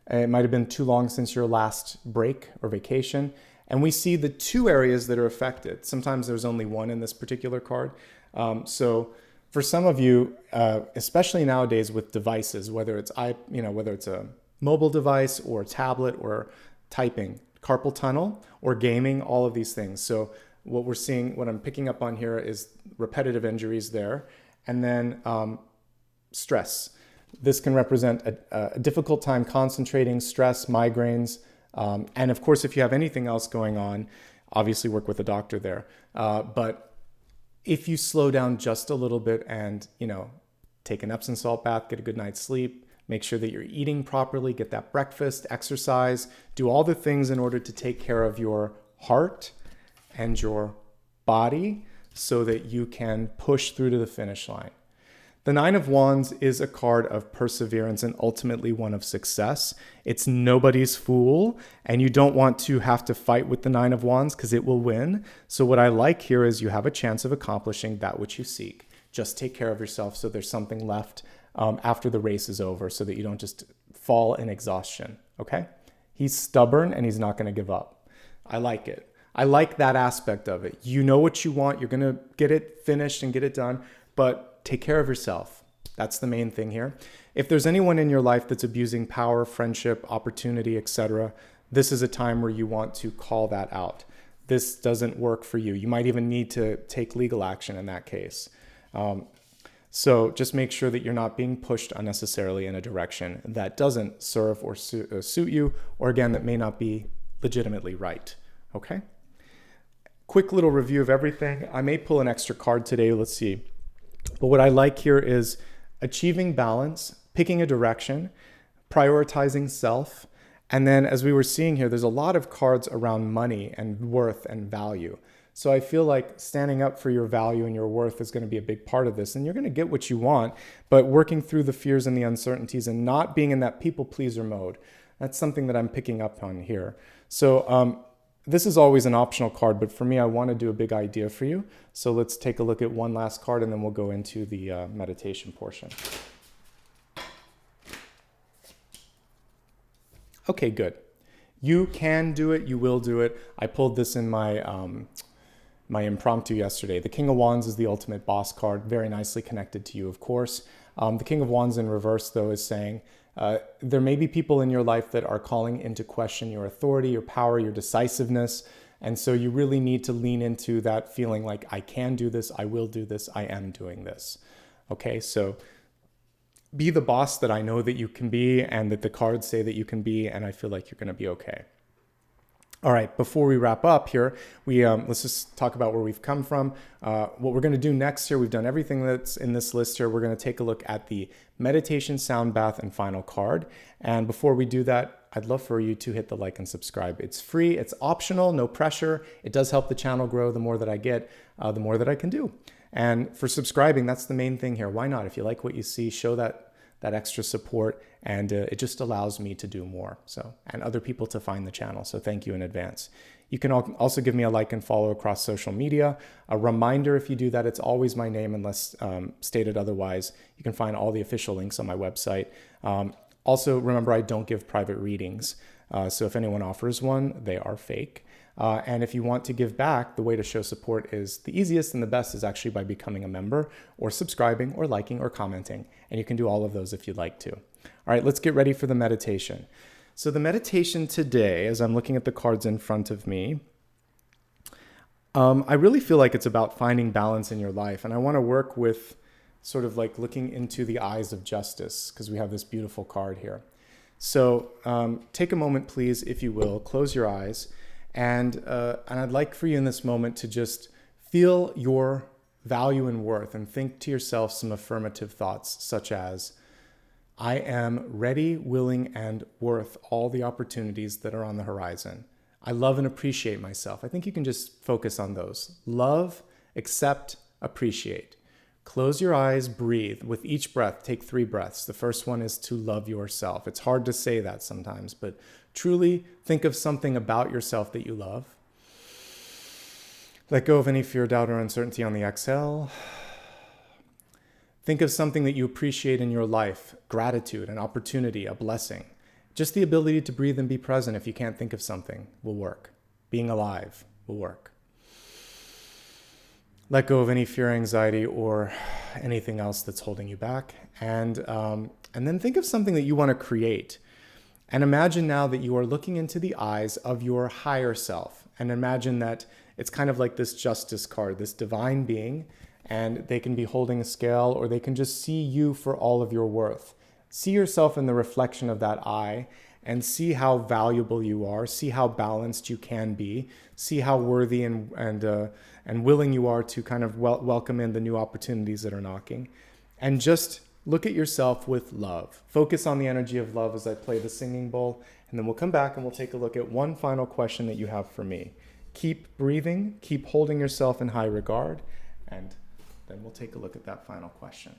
It might have been too long since your last break or vacation. And we see the two areas that are affected. Sometimes there's only one in this particular card. So for some of you, especially nowadays with devices, whether it's a mobile device or a tablet or typing, carpal tunnel or gaming, all of these things. So what we're seeing, what I'm picking up on here is repetitive injuries there. And then stress. This can represent a difficult time concentrating, stress, migraines. And of course, if you have anything else going on, obviously work with a doctor there. But if you slow down just a little bit and, take an Epsom salt bath, get a good night's sleep, make sure that you're eating properly, get that breakfast, exercise, do all the things in order to take care of your heart and your body so that you can push through to the finish line. The 9 of Wands is a card of perseverance and ultimately one of success. It's nobody's fool, and you don't want to have to fight with the 9 of Wands because it will win. So what I like here is you have a chance of accomplishing that which you seek. Just take care of yourself so there's something left after the race is over so that you don't just fall in exhaustion, okay? He's stubborn and he's not going to give up. I like it. I like that aspect of it. You know what you want. You're going to get it finished and get it done, but take care of yourself. That's the main thing here. If there's anyone in your life that's abusing power, friendship, opportunity, etc., this is a time where you want to call that out. This doesn't work for you. You might even need to take legal action in that case. So just make sure that you're not being pushed unnecessarily in a direction that doesn't serve or suit you, or again, that may not be legitimately right. Okay? Quick little review of everything. I may pull an extra card today. Let's see. But what I like here is achieving balance, picking a direction, prioritizing self. And then as we were seeing here, there's a lot of cards around money and worth and value. So I feel like standing up for your value and your worth is going to be a big part of this. And you're going to get what you want, but working through the fears and the uncertainties and not being in that people pleaser mode. That's something that I'm picking up on here. So this is always an optional card, but for me, I want to do a big idea for you. So let's take a look at one last card and then we'll go into the meditation portion. Okay, good. You can do it. You will do it. I pulled this in my my impromptu yesterday. The King of Wands is the ultimate boss card, very nicely connected to you, of course. The King of Wands in reverse, though, is saying there may be people in your life that are calling into question your authority, your power, your decisiveness. And so you really need to lean into that feeling like, I can do this, I will do this, I am doing this. Okay, so be the boss that I know that you can be and that the cards say that you can be, and I feel like you're going to be okay. All right, before we wrap up here, let's just talk about where we've come from. What we're going to do next here, we've done everything that's in this list here. We're going to take a look at the meditation, sound bath, and final card. And before we do that, I'd love for you to hit the like and subscribe. It's free, it's optional, no pressure. It does help the channel grow. The more that I get, the more that I can do. And for subscribing, that's the main thing here. Why not? If you like what you see, show that extra support, and it just allows me to do more, and other people to find the channel. So thank you in advance. You can also give me a like and follow across social media. A reminder, if you do that, it's always my name unless stated otherwise. You can find all the official links on my website. Also, remember, I don't give private readings. So if anyone offers one, they are fake. And if you want to give back, the way to show support is the easiest and the best is actually by becoming a member or subscribing or liking or commenting. And you can do all of those if you'd like to. All right, let's get ready for the meditation. So the meditation today, as I'm looking at the cards in front of me, I really feel like it's about finding balance in your life. And I want to work with sort of like looking into the eyes of justice, because we have this beautiful card here. So take a moment, please, if you will, close your eyes. And I'd like for you in this moment to just feel your value and worth and think to yourself some affirmative thoughts, such as, I am ready, willing, and worth all the opportunities that are on the horizon. I love and appreciate myself. I think you can just focus on those. Love, accept, appreciate. Close your eyes, breathe. With each breath, take 3 breaths. The first one is to love yourself. It's hard to say that sometimes, but truly think of something about yourself that you love. Let go of any fear, doubt, or uncertainty on the exhale. Think of something that you appreciate in your life, gratitude, an opportunity, a blessing. Just the ability to breathe and be present if you can't think of something will work. Being alive will work. Let go of any fear, anxiety, or anything else that's holding you back. And then think of something that you want to create. And imagine now that you are looking into the eyes of your higher self. And imagine that it's kind of like this justice card, this divine being, and they can be holding a scale, or they can just see you for all of your worth. See yourself in the reflection of that eye and see how valuable you are. See how balanced you can be. See how worthy and willing you are to kind of welcome in the new opportunities that are knocking. And just look at yourself with love. Focus on the energy of love as I play the singing bowl, and then we'll come back and we'll take a look at one final question that you have for me. Keep breathing, keep holding yourself in high regard, and then we'll take a look at that final question.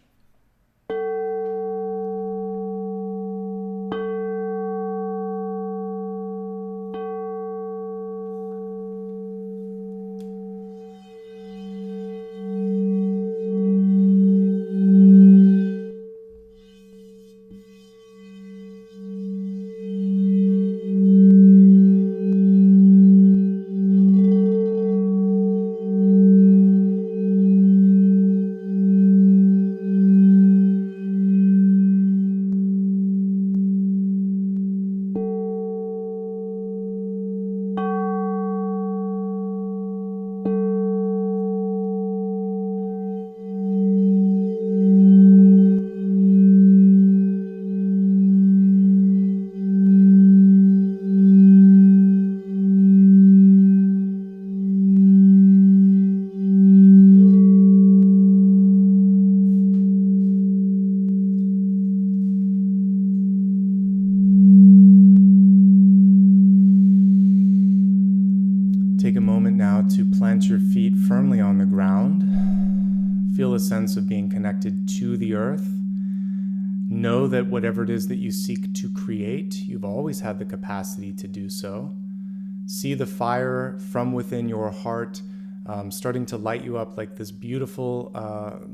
Take a moment now to plant your feet firmly on the ground. Feel a sense of being connected to the earth. Know that whatever it is that you seek to create, you've always had the capacity to do so. See the fire from within your heart starting to light you up like this beautiful,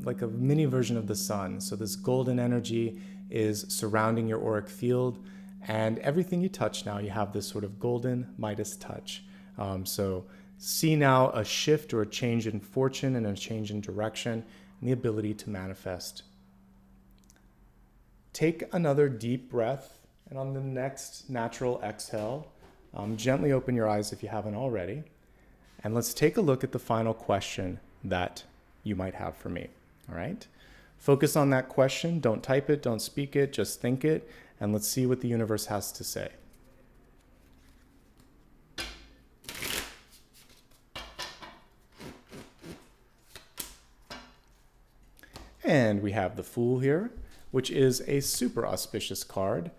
like a mini version of the sun. So this golden energy is surrounding your auric field, and everything you touch now, you have this sort of golden Midas touch. So see now a shift or a change in fortune and a change in direction and the ability to manifest. Take another deep breath, and on the next natural exhale, gently open your eyes if you haven't already. And let's take a look at the final question that you might have for me. All right. Focus on that question. Don't type it, don't speak it, just think it, and let's see what the universe has to say. And we have the Fool here, which is a super auspicious card.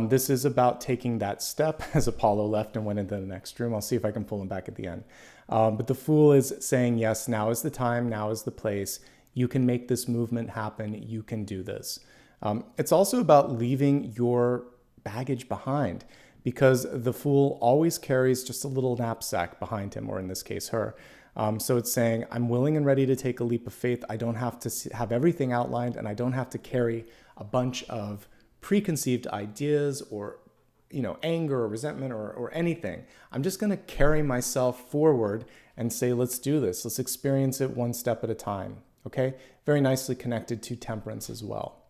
This is about taking that step as Apollo left and went into the next room. I'll see if I can pull him back at the end. But the Fool is saying, yes, now is the time, now is the place. You can make this movement happen. You can do this. It's also about leaving your baggage behind, because the Fool always carries just a little knapsack behind him, or in this case, her. So it's saying, I'm willing and ready to take a leap of faith. I don't have to have everything outlined, and I don't have to carry a bunch of preconceived ideas or, anger or resentment or anything. I'm just going to carry myself forward and say, let's do this. Let's experience it one step at a time. Okay? Very nicely connected to temperance as well.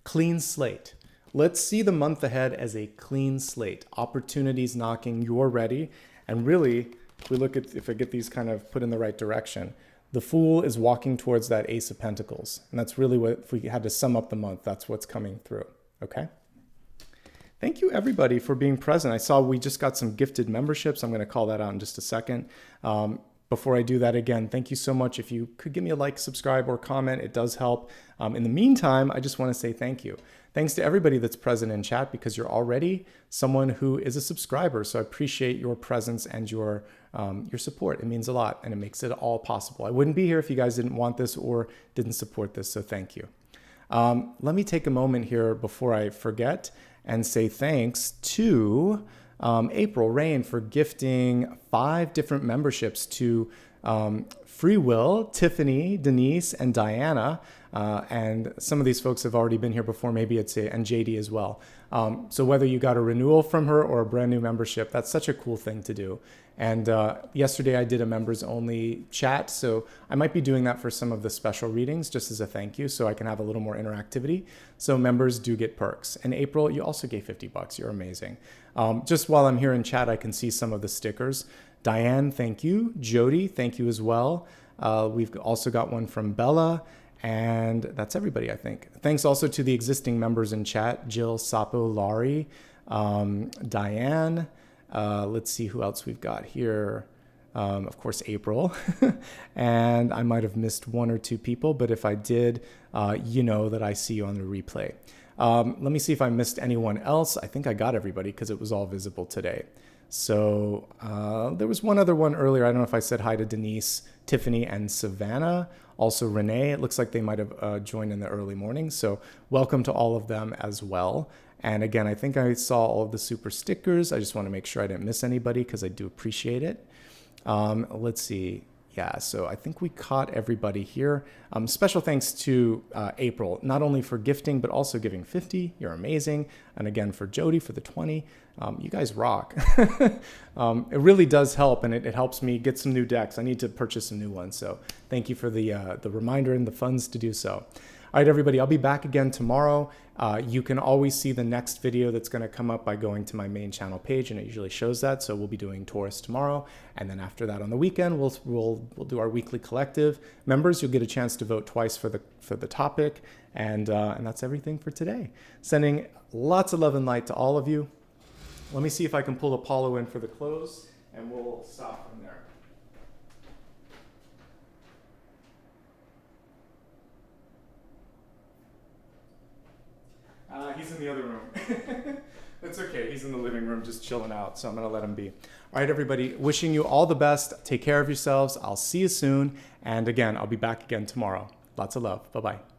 Clean slate. Let's see the month ahead as a clean slate. Opportunities knocking, you're ready. And really, if I get these kind of put in the right direction, the Fool is walking towards that Ace of Pentacles. And that's really what, if we had to sum up the month, that's what's coming through. Okay? Thank you, everybody, for being present. I saw we just got some gifted memberships. I'm going to call that out in just a second. Before I do that again, thank you so much. If you could give me a like, subscribe, or comment, it does help. In the meantime, I just want to say thank you. Thanks to everybody that's present in chat, because you're already someone who is a subscriber. So I appreciate your presence and your support. It means a lot, and it makes it all possible. I wouldn't be here if you guys didn't want this or didn't support this, so thank you. Let me take a moment here before I forget and say thanks to April Rain for gifting 5 different memberships to Free Will, Tiffany, Denise, and Diana. And some of these folks have already been here before, maybe and JD as well. So whether you got a renewal from her or a brand new membership, that's such a cool thing to do. And yesterday I did a members only chat, so I might be doing that for some of the special readings just as a thank you, so I can have a little more interactivity. So members do get perks. And April, you also gave $50. You're amazing. Just while I'm here in chat, I can see some of the stickers. Diane, thank you. Jody, thank you as well. We've also got one from Bella. And that's everybody, I think. Thanks also to the existing members in chat, Jill, Sapo, Laurie, Diane. Let's see who else we've got here. Of course, April. And I might have missed 1 or 2 people, but if I did, you know that I see you on the replay. Let me see if I missed anyone else. I think I got everybody because it was all visible today. So there was one other one earlier. I don't know if I said hi to Denise, Tiffany, and Savannah. Also Renee, it looks like they might have joined in the early morning. So welcome to all of them as well. And again, I think I saw all of the super stickers. I just want to make sure I didn't miss anybody because I do appreciate it. Let's see. Yeah, so I think we caught everybody here. Special thanks to April, not only for gifting, but also giving 50. You're amazing. And again, for Jody for the 20. You guys rock. It really does help, and it helps me get some new decks. I need to purchase some new ones. So thank you for the reminder and the funds to do so. All right, everybody, I'll be back again tomorrow. You can always see the next video that's going to come up by going to my main channel page, and it usually shows that. So we'll be doing Taurus tomorrow, and then after that on the weekend, we'll do our weekly collective. Members, you'll get a chance to vote twice for the topic, and that's everything for today. Sending lots of love and light to all of you. Let me see if I can pull Apollo in for the close, and we'll stop from there. He's in the other room. That's okay. He's in the living room just chilling out, so I'm going to let him be. All right, everybody. Wishing you all the best. Take care of yourselves. I'll see you soon. And again, I'll be back again tomorrow. Lots of love. Bye-bye.